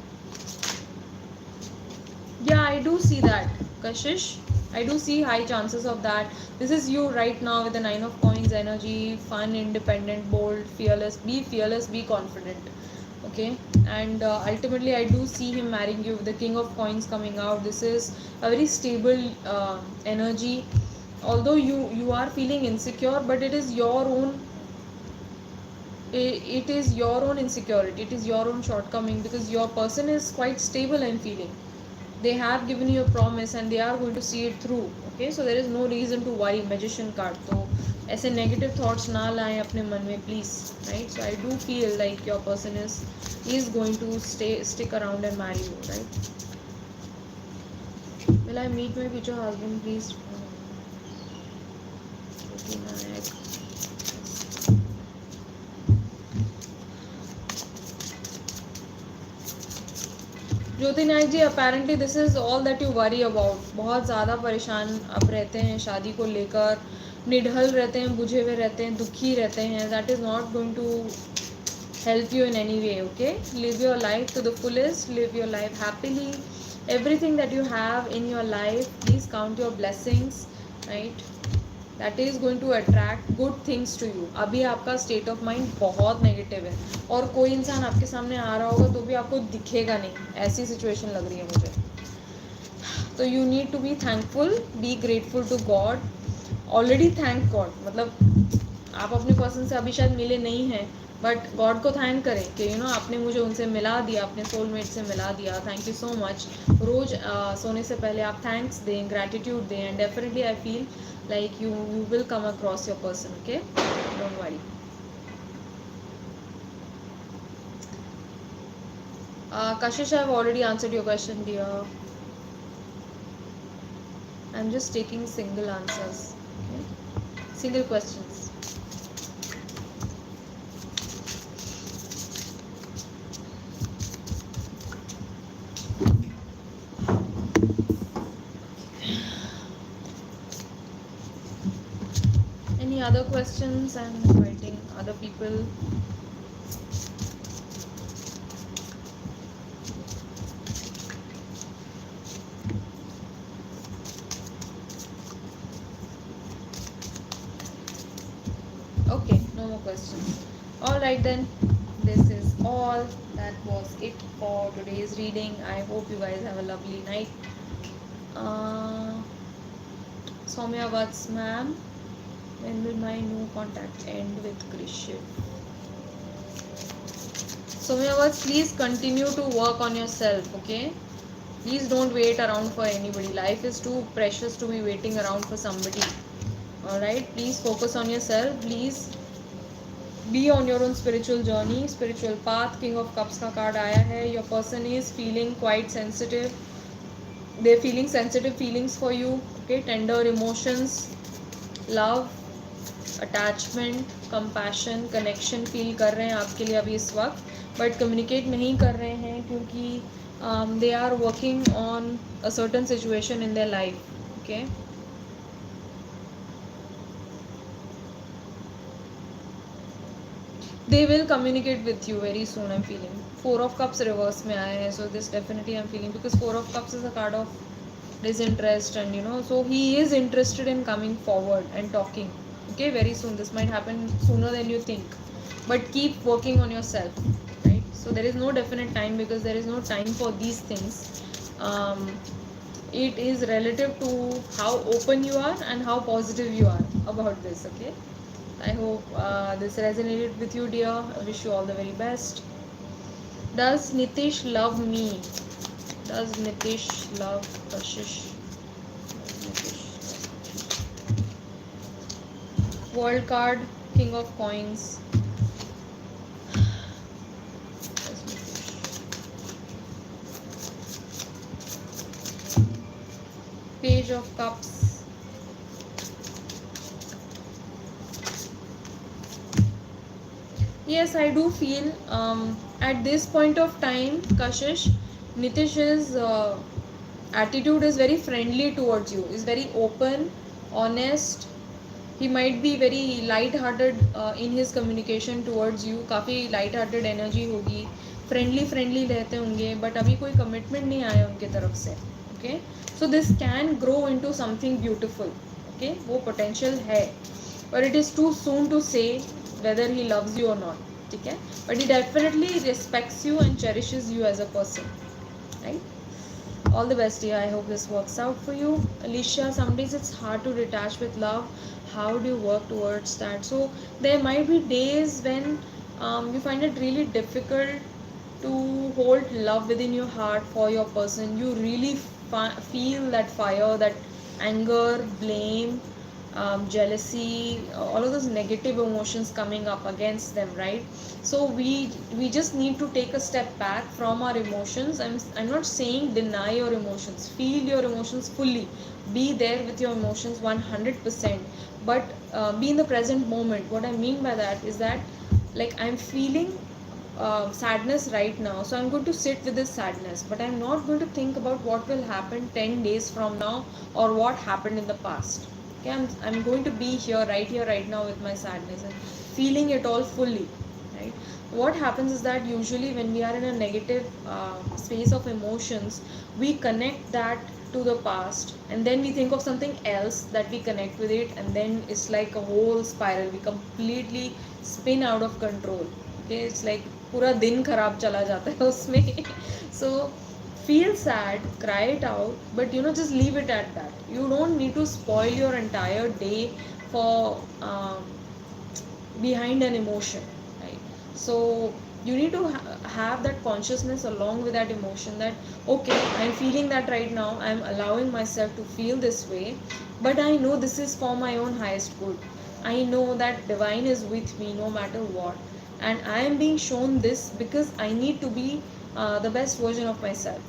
Yeah, I do see that, Kashish. I do see high chances of that. This is you right now with the Nine of Coins energy, fun, independent, bold, fearless, be confident. Okay, and ultimately, I do see him marrying you with the King of Coins coming out. This is a very stable energy. Although you are feeling insecure, but it is your own. It is your own insecurity. It is your own shortcoming because your person is quite stable and feeling. They have given you a promise and they are going to see it through. Okay, so there is no reason to worry. Magician card, तो ऐसे negative thoughts ना लाएं अपने मन में please, right? So I do feel like your person is going to stick around and marry you, right? Will I meet my future husband, please? Jyoti Nayak ji, apparently this is all that you worry about. बहुत ज़्यादा परेशान अब रहते हैं शादी को लेकर, निढल रहते हैं, बुझे हुए रहते हैं, दुखी रहते हैं. That is not going to help you in any way. Okay, live your life to the fullest, live your life happily. Everything that you have in your life, please count your blessings, right? That is going to attract good things to you. अभी आपका state of mind बहुत negative है और कोई इंसान आपके सामने आ रहा होगा तो भी आपको दिखेगा नहीं, ऐसी situation लग रही है मुझे. तो you need to be thankful, be grateful to God. Already thank God, मतलब आप अपने पर्सन से अभी शायद मिले नहीं हैं, बट गॉड को थैंक करें कि आपने मुझे उनसे मिला दिया, अपने सोलमेट से मिला दिया. Thank you so much. रोज़ सोने से पहले आप थैंक्स दें, ग्रैटिट्यूड दें, and definitely I feel like you will come across your person. Okay, don't worry. Kashish, I have already answered your question, dear. I'm just taking single answers, okay? Single questions. Any other questions? I'm inviting other people. Okay, no more questions. Alright then, this is all. That was it for today's reading. I hope you guys have a lovely night. Soumya Vats ma'am, When will my new contact end with Krishiv? So my words, please continue to work on yourself, okay? Please don't wait around for anybody. Life is too precious to be waiting around for somebody. Alright, please focus on yourself. Please be on your own spiritual journey, spiritual path. King of Cups का card आया है. Your person is feeling quite sensitive. They're feeling sensitive feelings for you. Okay, tender emotions, love, attachment, compassion, connection feel कर रहे हैं आपके लिए अभी इस वक्त, बट कम्युनिकेट नहीं कर रहे हैं क्योंकि they are working on a certain situation in their life. Okay, they will communicate with you very soon. I'm feeling 4 of Cups reverse में आए हैं, so this definitely I'm feeling, because 4 of Cups is a card of disinterest, and so he is interested in coming forward and talking. Okay, very soon. This might happen sooner than you think, but keep working on yourself, right? So there is no definite time, because there is no time for these things. It is relative to how open you are and how positive you are about this. Okay, I hope this resonated with you, dear. I wish you all the very best. Does Nitish love me? Does Nitish love Kashish? World card, King of Coins. Page of Cups. Yes, I do feel at this point of time, Kashish, Nitish's attitude is very friendly towards you, is very open, honest. He might be very light-hearted in his communication towards you. काफ़ी light-hearted energy होगी, friendly रहते होंगे, but अभी कोई commitment नहीं आया उनके तरफ से. Okay, so this can grow into something beautiful. Okay, वो potential है, but it is too soon to say whether he loves you or not. ठीक है, but he definitely respects you and cherishes you as a person, right? All the best, dear. I hope this works out for you. Alicia, some days it's hard to detach with love. How do you work towards that? So there might be days when you find it really difficult to hold love within your heart for your person. You really feel that fire, that anger, blame, jealousy, all of those negative emotions coming up against them, right? So we just need to take a step back from our emotions. I'm not saying deny your emotions. Feel your emotions fully. Be there with your emotions 100%. But be in the present moment. What I mean by that is that, like, I'm feeling sadness right now, so I'm going to sit with this sadness, but I'm not going to think about what will happen 10 days from now or what happened in the past. Okay, I'm going to be here right now with my sadness and feeling it all fully, right? What happens is that usually when we are in a negative space of emotions, we connect that to the past, and then we think of something else that we connect with it, and then it's like a whole spiral. We completely spin out of control. Okay, it's like पूरा दिन खराब चला जाता है उसमें. So feel sad, cry it out, but just leave it at that. You don't need to spoil your entire day for behind an emotion, right? So you need to have that consciousness along with that emotion, that okay, I'm feeling that right now, I'm allowing myself to feel this way, but I know this is for my own highest good. I know that divine is with me no matter what, and I am being shown this because I need to be the best version of myself,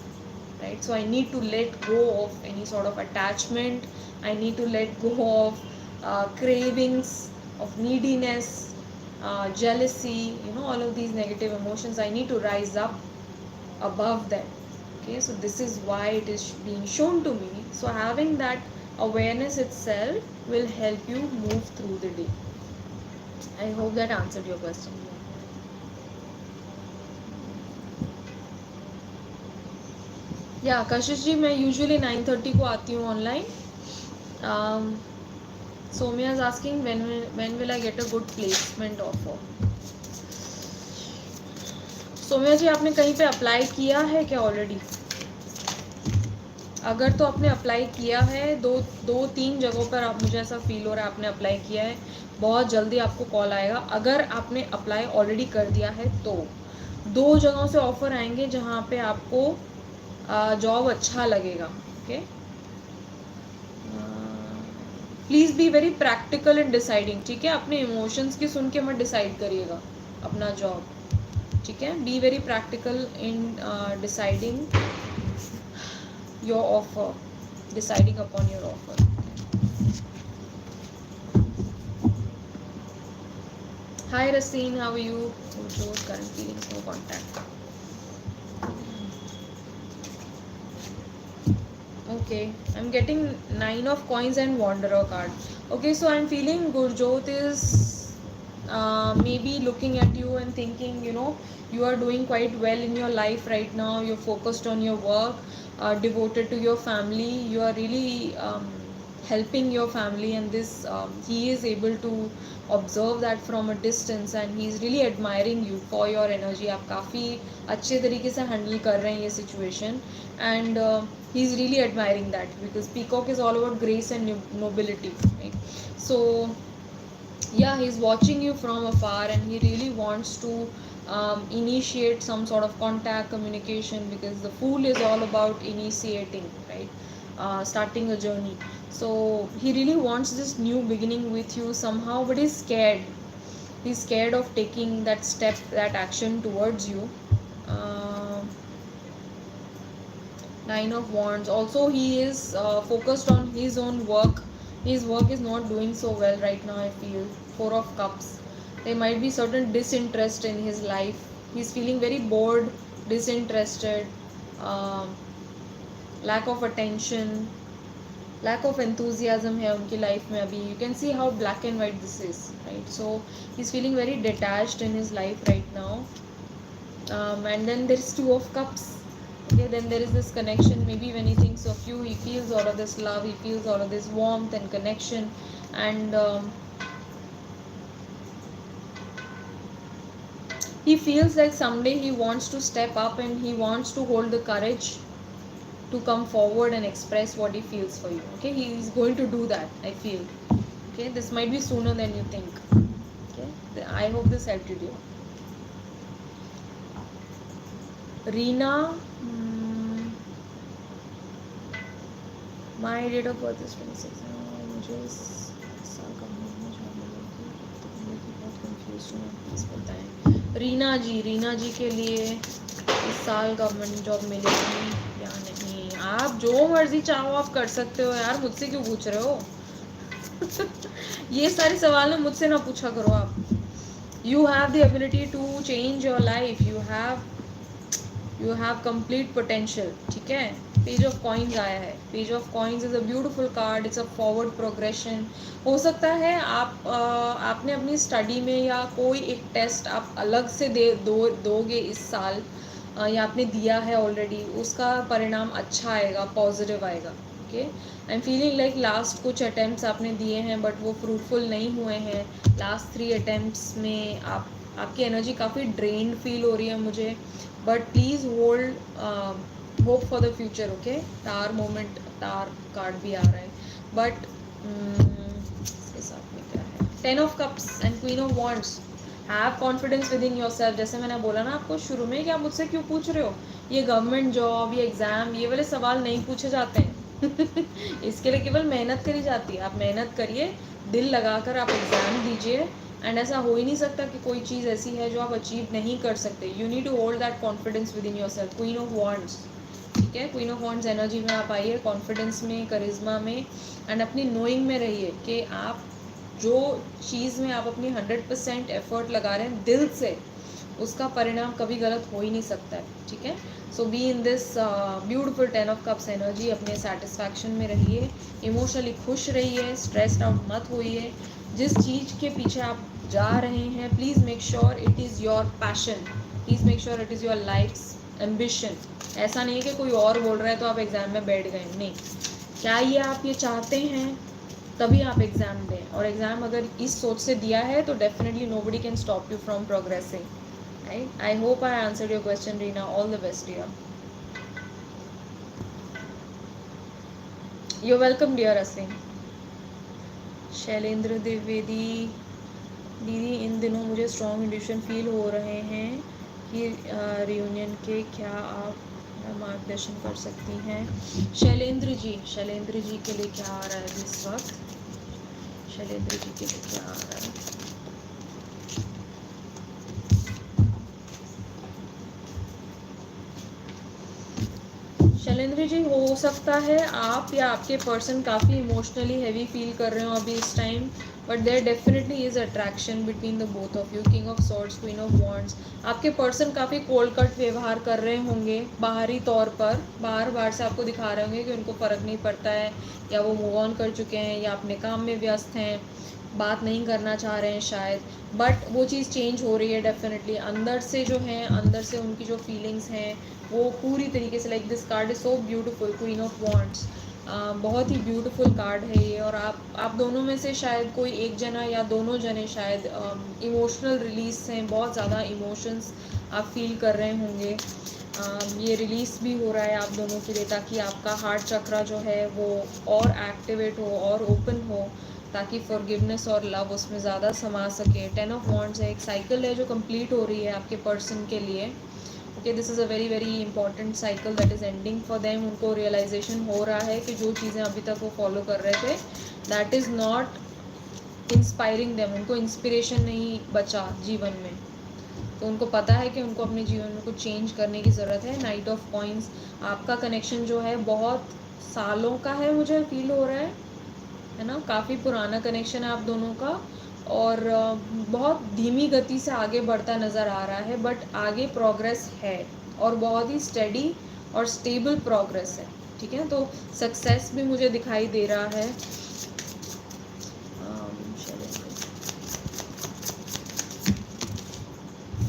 right? So I need to let go of any sort of attachment. I need to let go of cravings, of neediness, jealousy, all of these negative emotions. I need to rise up above them. Okay, so this is why it is being shown to me. So having that awareness itself will help you move through the day. I hope that answered your question. या कशिश जी, मैं usually 9:30 को आती हूँ online. Somiya is asking when will I get a good placement offer. Somiya ji, आपने कहीं पे apply किया है क्या ऑलरेडी? अगर तो आपने अप्लाई किया है, दो तीन जगहों पर आप, मुझे ऐसा फील हो रहा है आपने अप्लाई किया है, बहुत जल्दी आपको कॉल आएगा। अगर आपने अप्लाई ऑलरेडी कर दिया है तो 2 जगहों से ऑफर आएंगे जहाँ पे आपको जॉब अच्छा लगेगा। Okay, please be very practical in deciding, ठीक है? अपने इमोशंस की सुन के मत डिसाइड करिएगा अपना जॉब, ठीक है? Be very practical in deciding your offer, deciding upon your offer. Hi Racine, how are you? Joe's current feelings, no contact. Okay, I'm getting 9 of coins and wanderer card. Okay, so I'm feeling Gurjot is maybe looking at you and thinking, you are doing quite well in your life right now. You're focused on your work, devoted to your family. You are really helping your family, and this he is able to observe that from a distance, and he is really admiring you for your energy. आप काफ़ी अच्छे तरीके से handle कर रहे हैं ये situation, and he is really admiring that, because peacock is all about grace and nobility, right? So yeah, he's watching you from afar, and he really wants to initiate some sort of contact communication, because the fool is all about initiating, right? Starting a journey. So he really wants this new beginning with you somehow, but he's scared of taking that step, that action towards you. uh, 9 of Wands. Also, he is focused on his own work. His work is not doing so well right now, I feel. 4 of Cups. There might be certain disinterest in his life. He's feeling very bored, disinterested, um, lack of attention, lack of enthusiasm है उनकी life में अभी. You can see how black and white this is, right? So he's feeling very detached in his life right now. And then there is 2 of Cups. Okay, then there is this connection. Maybe when he thinks of you, he feels all of this love, he feels all of this warmth and connection, and he feels like someday he wants to step up, and he wants to hold the courage to come forward and express what he feels for you. Okay, he is going to do that, I feel. Okay, this might be sooner than you think. Okay, I hope this helped you. Reena, my date of birth is 26. मुझे इस साल का महीना job मिलेगी, बहुत confuse हूँ, please बताएं। रीना जी के लिए इस साल गवर्नमेंट जॉब मिलेगी या नहीं? आप जो मर्जी चाहो आप कर सकते हो यार, मुझसे क्यों पूछ रहे हो? ये सारे सवाल ना मुझसे ना पूछा करो आप. You have the ability to change your life. You have complete potential. ठीक है? पेज ऑफ कॉइन्स आया है. Page of coins is a beautiful card. It's a forward progression. हो सकता है आपने अपनी स्टडी में या कोई एक टेस्ट आप अलग से दोगे इस साल, या आपने दिया है ऑलरेडी, उसका परिणाम अच्छा आएगा, पॉजिटिव आएगा. Okay, I am feeling like last कुछ अटैम्प्ट्स आपने दिए हैं बट वो फ्रूटफुल नहीं हुए हैं. लास्ट 3 अटैम्प्ट्स में आपकी एनर्जी काफ़ी ड्रेन्ड फील हो रही है मुझे. But please hold hope for the future. Okay, tar moment, tar card भी आ रहा है. बट इसके साथ में क्या है? 10 of Cups and Queen of Wands. Have confidence within your self. जैसे मैंने बोला ना आपको शुरू में कि आप मुझसे क्यों पूछ रहे हो, ये गवर्नमेंट जॉब, ये एग्ज़ाम, ये वाले सवाल नहीं पूछे जाते हैं. इसके लिए केवल मेहनत करी जाती है. आप मेहनत करिए, दिल लगाकर आप एग्ज़ाम दीजिए, एंड ऐसा हो ही नहीं सकता कि कोई चीज़ ऐसी है जो आप अचीव नहीं कर सकते. You need to hold that confidence within yourself. Queen of wands, ठीक है? क्वीन ऑफ वॉन्ड्स एनर्जी में आप आइए, कॉन्फिडेंस में, करिश्मा में, एंड अपनी नोइंग में रहिए कि आप जो चीज़ में आप अपनी 100% एफर्ट लगा रहे हैं दिल से, उसका परिणाम कभी गलत हो ही नहीं सकता है. ठीक है? So be in this beautiful 10 of Cups energy. अपने सेटिस्फैक्शन में रहिए, इमोशनली खुश रहिए, स्ट्रेस्ड आउट मत होइए. जिस चीज़ के पीछे आप जा रहे हैं, please make sure it is your passion. Please make sure it is your life's ambition. ऐसा नहीं है कि कोई और बोल रहा है तो आप एग्ज़ाम में बैठ गए. नहीं, क्या ये आप ये चाहते हैं तभी आप एग्ज़ाम दें. और एग्ज़ाम अगर इस सोच से दिया है तो definitely nobody can stop you from progressing. Right? I hope I answered your question Reena. All the best dear. You welcome dear Aseem. Shailendra Dwivedi, दीदी इन दिनों मुझे स्ट्रॉन्ग इंट्यूशन फील हो रहे हैं कि रियूनियन के, क्या आप मार्गदर्शन कर सकती हैं? शैलेंद्र जी के लिए क्या आ रहा है इस वक्त? शैलेंद्र जी के लिए क्या आ रहा है? शैलेंद्र जी, हो सकता है आप या आपके पर्सन काफ़ी इमोशनली हैवी फील कर रहे हो अभी इस time, but there definitely is attraction between the both of you. King of swords, queen of wands. आपके पर्सन काफ़ी कोल्ड कट व्यवहार कर रहे होंगे बाहरी तौर पर, बार बार से आपको दिखा रहे होंगे कि उनको फ़र्क नहीं पड़ता है, या वो मूव ऑन कर चुके हैं, या अपने काम में व्यस्त हैं, बात नहीं करना चाह रहे हैं शायद। बट वो चीज़ चेंज हो रही है डेफिनेटली। अंदर से जो है, अंदर से उनकी जो फीलिंग्स हैं वो पूरी तरीके से, like this card is so beautiful, queen of wands. बहुत ही ब्यूटीफुल कार्ड है ये। और आप दोनों में से शायद कोई एक जना या दोनों जने शायद इमोशनल रिलीज हैं, बहुत ज़्यादा इमोशंस आप फील कर रहे होंगे। ये रिलीज़ भी हो रहा है आप दोनों के लिए, ताकि आपका हार्ट चक्रा जो है वो और एक्टिवेट हो और ओपन हो, ताकि फॉरगिवनेस और लव उसमें ज़्यादा समा सके। 10 ऑफ वॉन्ड्स है, एक साइकिल है जो कंप्लीट हो रही है आपके पर्सन के लिए। Okay, this is a very very important cycle that is ending for them. उनको रियलाइजेशन हो रहा है कि जो चीज़ें अभी तक वो फॉलो कर रहे थे, that is not inspiring them. उनको इंस्पिरेशन नहीं बचा जीवन में, तो उनको पता है कि उनको अपने जीवन में कुछ चेंज करने की ज़रूरत है। नाइट ऑफ कॉइन्स, आपका कनेक्शन जो है बहुत सालों का है, मुझे फील हो रहा है ना, काफ़ी पुराना कनेक्शन है आप दोनों का, और बहुत धीमी गति से आगे बढ़ता नज़र आ रहा है, बट आगे प्रोग्रेस है, और बहुत ही स्टेडी और स्टेबल प्रोग्रेस है। ठीक है, तो सक्सेस भी मुझे दिखाई दे रहा है।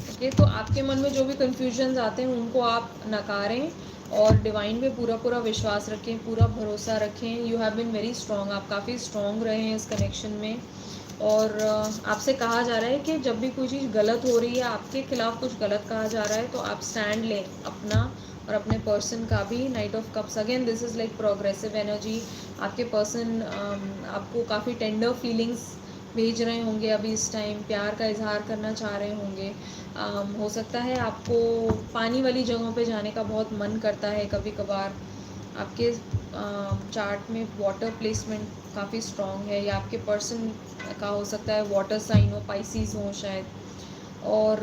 ओके, तो आपके मन में जो भी कन्फ्यूजन्स आते हैं उनको आप नकारें, और डिवाइन पे पूरा पूरा विश्वास रखें, पूरा भरोसा रखें। You have been very strong, आप काफ़ी स्ट्रॉन्ग रहे हैं इस कनेक्शन में। और आपसे कहा जा रहा है कि जब भी कोई चीज़ गलत हो रही है, आपके खिलाफ कुछ गलत कहा जा रहा है, तो आप स्टैंड लें अपना और अपने पर्सन का भी। Night of cups, again this is like progressive energy. आपके पर्सन आपको काफ़ी टेंडर फीलिंग्स भेज रहे होंगे अभी इस टाइम, प्यार का इजहार करना चाह रहे होंगे। हो सकता है आपको पानी वाली जगहों पे जाने का बहुत मन करता है कभी कभार। आपके चार्ट में वाटर प्लेसमेंट काफ़ी स्ट्रॉन्ग है, या आपके पर्सन का हो सकता है वाटर साइन हो, पाइसिस हो शायद। और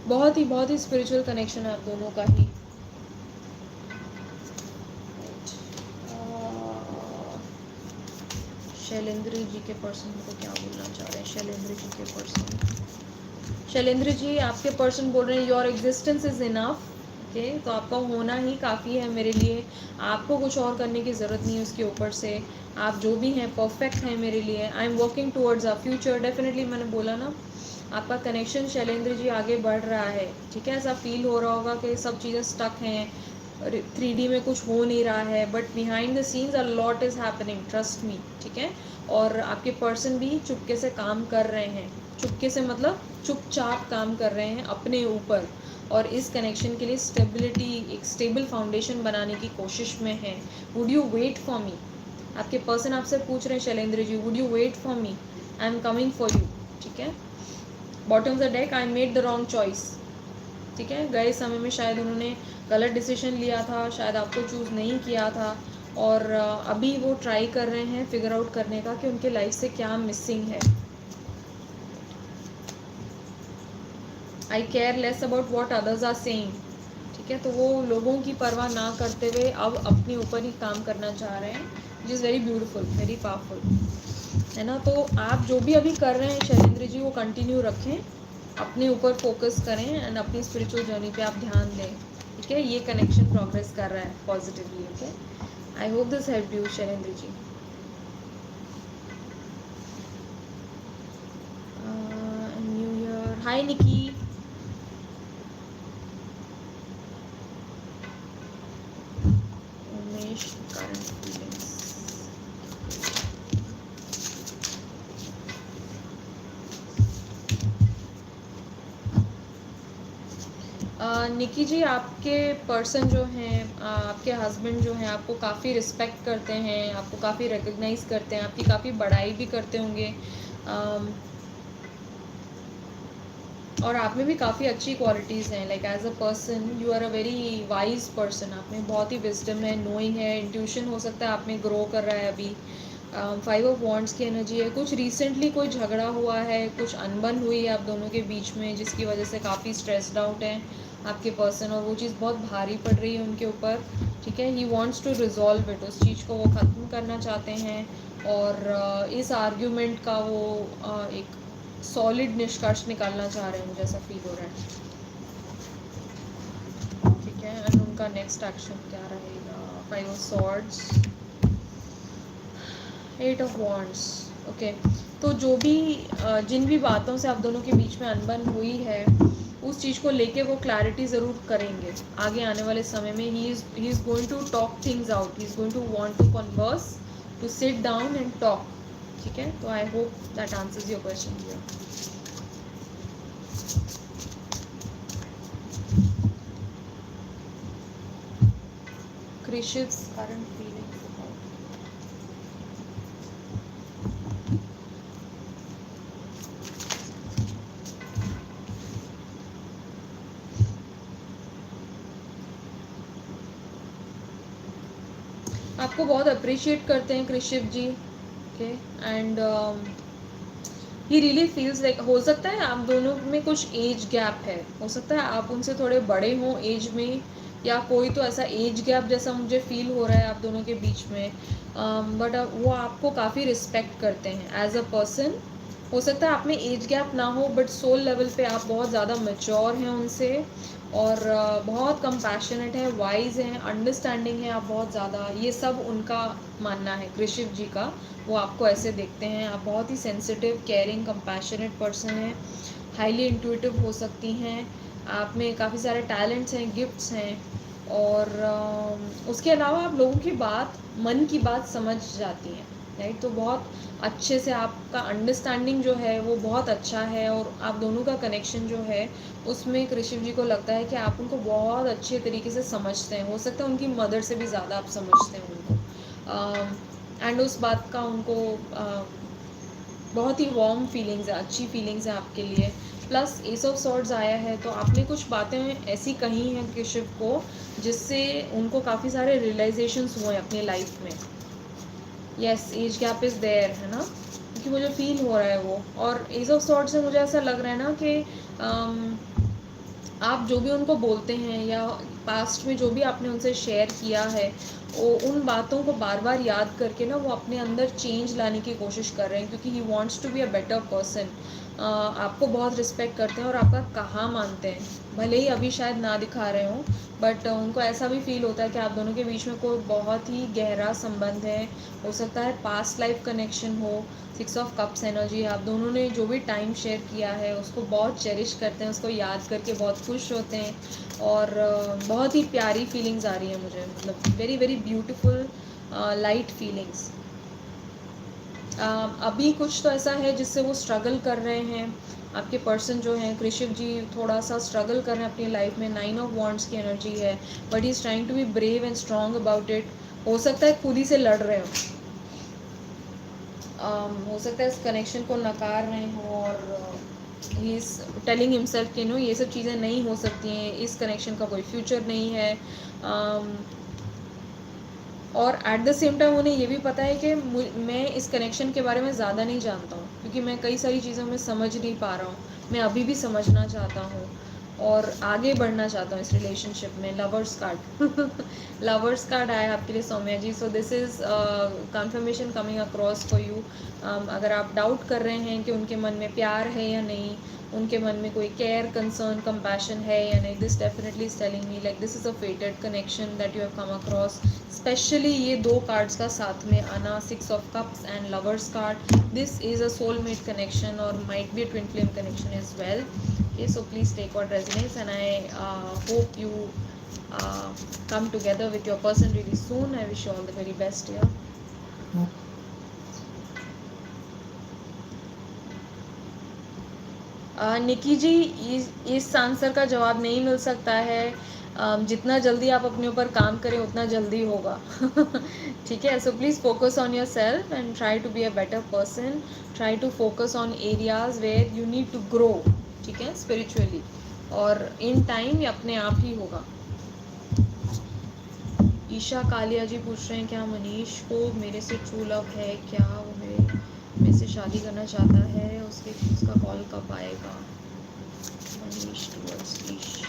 बहुत ही स्पिरिचुअल कनेक्शन है आप दोनों का ही। शैलेंद्र जी के पर्सन को क्या बोलना चाह रहे हैं? शैलेंद्र जी के पर्सन, शैलेंद्र जी आपके पर्सन बोल रहे हैं your existence is enough. Okay, तो आपका होना ही काफ़ी है मेरे लिए, आपको कुछ और करने की ज़रूरत नहीं है उसके ऊपर से। आप जो भी हैं परफेक्ट हैं मेरे लिए। I am working towards a future. Definitely मैंने बोला ना, आपका कनेक्शन शैलेंद्र जी आगे बढ़ रहा है। ठीक है, ऐसा फील हो रहा होगा कि सब चीज़ें स्टक हैं, 3D में कुछ हो नहीं रहा है, but behind the scenes a lot is happening, trust me. ठीक है, और आपके पर्सन भी चुपके से काम कर रहे हैं। चुपके से मतलब चुपचाप काम कर रहे हैं अपने ऊपर, और इस कनेक्शन के लिए स्टेबिलिटी, एक स्टेबल फाउंडेशन बनाने की कोशिश में है। Would you wait for me? आपके पर्सन आपसे पूछ रहे हैं Shailendra ji, would you wait for me? I am coming for you. ठीक है, bottom of the deck, I made the wrong choice. ठीक है, गए समय में शायद उन्होंने गलत डिसीजन लिया था, शायद आपको चूज़ नहीं किया था, और अभी वो ट्राई कर रहे हैं फिगर आउट करने का कि उनके लाइफ से क्या मिसिंग है। I care less about what others are saying. ठीक है, तो वो लोगों की परवाह ना करते हुए अब अपने ऊपर ही काम करना चाह रहे हैं, which is very beautiful, very powerful, है ना। तो आप जो भी अभी कर रहे हैं शैलेंद्र जी, वो कंटिन्यू रखें, अपने ऊपर फोकस करें, एंड अपनी स्पिरिचुअल जर्नी पे आप ध्यान दें। ठीक है, ये कनेक्शन प्रोग्रेस कर रहा है positively. Okay, I hope this help you Shailendra ji. New year, hi Nikki. Umesh, current feelings. Nikki ji, आपके पर्सन जो हैं, आपके हस्बैंड जो हैं, आपको काफ़ी रिस्पेक्ट करते हैं, आपको काफ़ी रिकग्नाइज़ करते हैं, आपकी काफ़ी बड़ाई भी करते होंगे, अम, और आप में भी काफ़ी अच्छी क्वालिटीज़ हैं। Like as a person you are a very wise person, आप में बहुत ही विजडम है, नोइंग है, इंट्यूशन हो सकता है आप में ग्रो कर रहा है अभी। 5 ऑफ वॉन्ड्स की एनर्जी है। कुछ रिसेंटली कोई झगड़ा हुआ है, कुछ अनबन हुई है आप दोनों के बीच में, जिसकी वजह से काफ़ी स्ट्रेस्ड आउट है आपके पर्सन, और वो चीज़ बहुत भारी पड़ रही है उनके ऊपर। ठीक है, he wants to resolve it, उस चीज़ को वो ख़त्म करना चाहते हैं, और इस आर्ग्यूमेंट का वो एक सॉलिड निष्कर्ष निकालना चाह रहे हैं, मुझे ऐसा फील हो रहा है। ठीक है, एंड उनका नेक्स्ट एक्शन क्या रहेगा? 5 of swords, 8 of wands. Okay, तो जो भी जिन भी बातों से आप दोनों के बीच में अनबन हुई है, उस चीज़ को लेके वो क्लैरिटी ज़रूर करेंगे आगे आने वाले समय में। He is going to talk things out, he is going to want to converse, to sit down and talk. ठीक है, तो I hope that answers your question here. Krish's current feelings about, आपको बहुत अप्रिशिएट करते हैं Krishiv ji. Okay, and he really feels like, हो सकता है आप दोनों में कुछ एज गैप है, हो सकता है आप उनसे थोड़े बड़े हों एज में, या कोई तो ऐसा एज गैप जैसा मुझे फील हो रहा है आप दोनों के बीच में। बट वो आपको काफ़ी रिस्पेक्ट करते हैं एज अ पर्सन। हो सकता है आप में एज गैप ना हो, बट सोल लेवल पे आप बहुत ज़्यादा मैच्योर हैं उनसे, और बहुत कंपैशनेट है, वाइज हैं, अंडरस्टैंडिंग है आप बहुत ज़्यादा। ये सब उनका मानना है कृषिव जी का, वो आपको ऐसे देखते हैं। आप बहुत ही सेंसिटिव, केयरिंग, कंपैशनेट पर्सन हैं, हाईली इंट्यूटिव हो सकती हैं, आप में काफ़ी सारे टैलेंट्स हैं, गिफ्ट्स हैं, और उसके अलावा आप लोगों की बात, मन की बात समझ जाती हैं, राइट। तो बहुत अच्छे से आपका अंडरस्टैंडिंग जो है वो बहुत अच्छा है, और आप दोनों का कनेक्शन जो है उसमें कृषिव जी को लगता है कि आप उनको बहुत अच्छे तरीके से समझते हैं। हो सकता है उनकी मदर से भी ज़्यादा आप समझते हैं उनको, एंड उस बात का उनको बहुत ही वार्म फीलिंग्स है, अच्छी फीलिंग्स है आपके लिए। प्लस एस ऑफ सॉर्ड्स आया है, तो आपने कुछ बातें ऐसी कही हैं कृषिव को जिससे उनको काफ़ी सारे रियलाइजेशंस हुए अपनी लाइफ में। Yes, age gap is there, है ना, क्योंकि मुझे फील हो रहा है वो। और एज ऑफ सॉर्ड से मुझे ऐसा लग रहा है ना कि आप जो भी उनको बोलते हैं, या पास्ट में जो भी आपने उनसे शेयर किया है, वो उन बातों को बार बार याद करके ना वो अपने अंदर चेंज लाने की कोशिश कर रहे हैं, क्योंकि he wants to be a better person. आपको बहुत रिस्पेक्ट करते हैं और आपका कहा मानते हैं, भले ही अभी शायद ना दिखा रहे हों, बट उनको ऐसा भी फील होता है कि आप दोनों के बीच में कोई बहुत ही गहरा संबंध है। हो सकता है पास्ट लाइफ कनेक्शन हो। 6 ऑफ कप्स एनर्जी, आप दोनों ने जो भी टाइम शेयर किया है उसको बहुत चेरिश करते हैं, उसको याद करके बहुत खुश होते हैं, और बहुत ही प्यारी फीलिंग्स आ रही है मुझे, मतलब very very beautiful light feelings. अभी कुछ तो ऐसा है जिससे वो स्ट्रगल कर रहे हैं, आपके पर्सन जो हैं कृषिव जी थोड़ा सा स्ट्रगल कर रहे हैं अपनी लाइफ में। 9 ऑफ वॉन्ड्स की एनर्जी है, but he is trying to be brave and strong about it. हो सकता है खुद ही से लड़ रहे हो, हो सकता है इस कनेक्शन को नकार रहे हों, और ही इज़ टेलिंग हिमसेल्फ कि नो, ये सब चीज़ें नहीं हो सकती हैं, इस कनेक्शन का कोई फ्यूचर नहीं है। और एट द सेम टाइम उन्हें ये भी पता है कि मैं इस कनेक्शन के बारे में ज़्यादा नहीं जानता हूँ, क्योंकि मैं कई सारी चीज़ों में समझ नहीं पा रहा हूँ। मैं अभी भी समझना चाहता हूँ और आगे बढ़ना चाहता हूँ इस रिलेशनशिप में। लवर्स कार्ड लवर्स कार्ड आया आपके लिए Saumya ji. So this is confirmation coming across for you. अगर आप डाउट कर रहे हैं कि उनके मन में प्यार है या नहीं, उनके मन में कोई केयर, कंसर्न, कंपैशन है या नहीं, this definitely is telling me like this is a fated connection that you have come across. Specially ये 2 कार्ड्स का साथ में आना, 6 of cups and lovers card, this is a soulmate connection और might be a twin flame connection as well. Okay, so please take what resonates, and I hope you come together with your person really soon. I wish you all the very best here. निकी जी, इस answer का जवाब नहीं मिल सकता है। जितना जल्दी आप अपने ऊपर काम करें उतना जल्दी होगा। ठीक है, so please focus on yourself and try to be a better person, try to focus on areas where you need to grow, ठीक है, स्पिरिचुअली, और इन टाइम ये अपने आप ही होगा। ईशा कालिया जी पूछ रहे हैं क्या मनीष को मेरे से ट्रू लव है क्या, वो मेरे से शादी करना चाहता है, उसका कॉल कब आएगा। Manish towards Isha,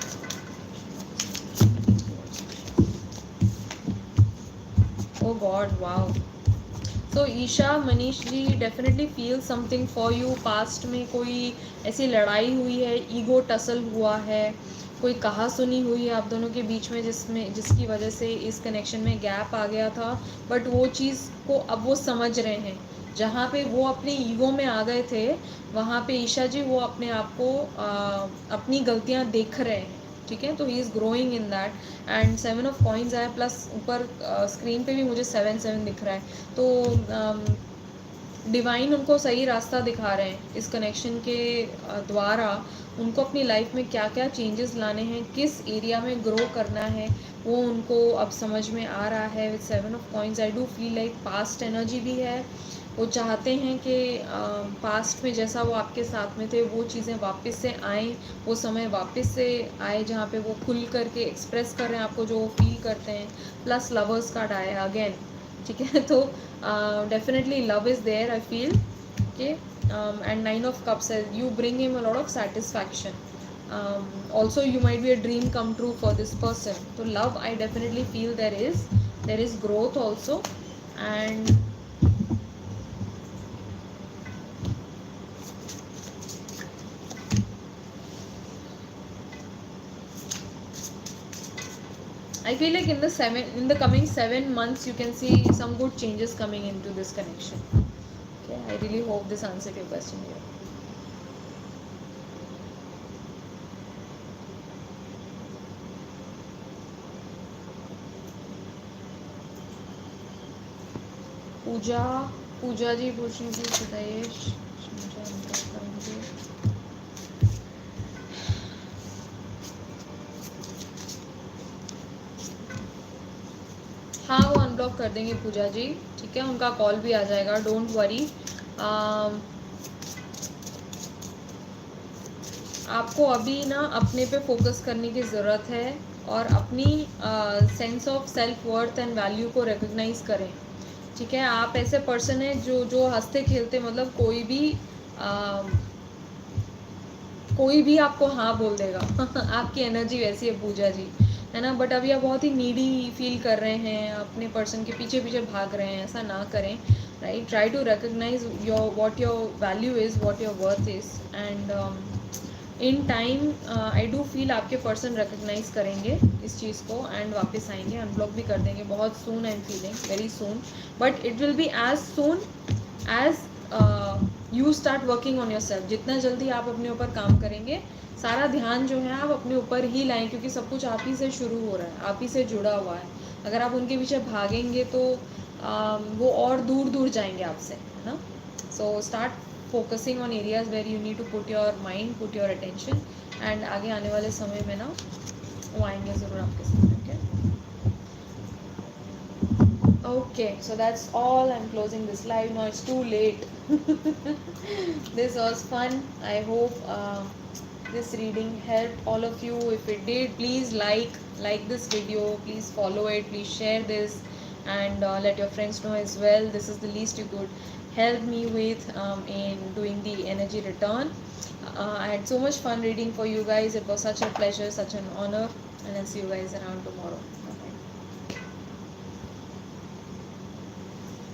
oh God, wow. तो Isha, Manish ji definitely feel something for you. Past में कोई ऐसी लड़ाई हुई है, ईगो टसल हुआ है, कोई कहा सुनी हुई है आप दोनों के बीच में, जिसकी वजह से इस कनेक्शन में गैप आ गया था। बट वो चीज़ को अब वो समझ रहे हैं। जहाँ पे वो अपने ईगो में आ गए थे, वहाँ पे ईशा जी वो अपने आप को अपनी गलतियाँ देख रहे हैं, ठीक है। तो he is growing in that. And 7 of coins आया, प्लस ऊपर स्क्रीन पे भी मुझे 7 दिख रहा है। तो डिवाइन उनको सही रास्ता दिखा रहे हैं इस कनेक्शन के द्वारा। उनको अपनी लाइफ में क्या क्या चेंजेस लाने हैं, किस एरिया में ग्रो करना है, वो उनको अब समझ में आ रहा है। With 7 of coins I do feel like past energy भी है। वो चाहते हैं कि पास्ट में जैसा वो आपके साथ में थे वो चीज़ें वापस से आएँ, वो समय वापस से आए जहाँ पे वो खुल करके एक्सप्रेस कर रहे हैं आपको जो वो फील करते हैं। प्लस लवर्स कार्ड आया अगेन, ठीक है। तो definitely love is there, I feel, okay. And 9 of cups है, you bring him a lot of satisfaction, also you might be a dream come true for this person. So love, I definitely feel there is growth also. And I feel like in the coming 7 months you can see some good changes coming into this connection. Okay, I really hope this answered your question here. पूजा, पूजा जी पूछ रही थी, बताइए मुझे unblock करेंगे। हाँ, वो unblock कर देंगे पूजा जी, ठीक है, उनका कॉल भी आ जाएगा, डोंट वरी। आपको अभी ना अपने पे फोकस करने की ज़रूरत है और अपनी sense of self worth and value को रिकग्नाइज करें, ठीक है। आप ऐसे पर्सन हैं जो हंसते खेलते, मतलब कोई भी आपको हाँ बोल देगा। आपकी एनर्जी वैसी है पूजा जी, है ना। बट अभी आप बहुत ही नीडी फील कर रहे हैं, अपने पर्सन के पीछे पीछे भाग रहे हैं, ऐसा ना करें, right. Try to recognize what your value is, what your worth is. And in time I do feel आपके पर्सन रिकग्नाइज करेंगे इस चीज़ को एंड वापस आएंगे, अनब्लॉक भी कर देंगे बहुत soon, I am feeling very soon. But it will be as soon as you start working on yourself. जितना जल्दी आप अपने ऊपर काम करेंगे, सारा ध्यान जो है आप अपने ऊपर ही लाएं, क्योंकि सब कुछ आप ही से शुरू हो रहा है, आप ही से जुड़ा हुआ है। अगर आप उनके पीछे भागेंगे तो वो और दूर दूर जाएंगे आपसे, है ना। So start focusing on areas where you need to put your mind, put your attention, and आगे आने वाले समय में ना वो आएंगे ज़रूर आपके सामने, okay. Okay, so that's all. I'm closing this live now. It's too late. This was fun. I hope this reading helped all of you. If it did, please like this video. Please follow it. Please share this, and let your friends know as well. This is the least you could help me with in doing the energy return. I had so much fun reading for you guys. It was such a pleasure, such an honor, and I'll see you guys around tomorrow.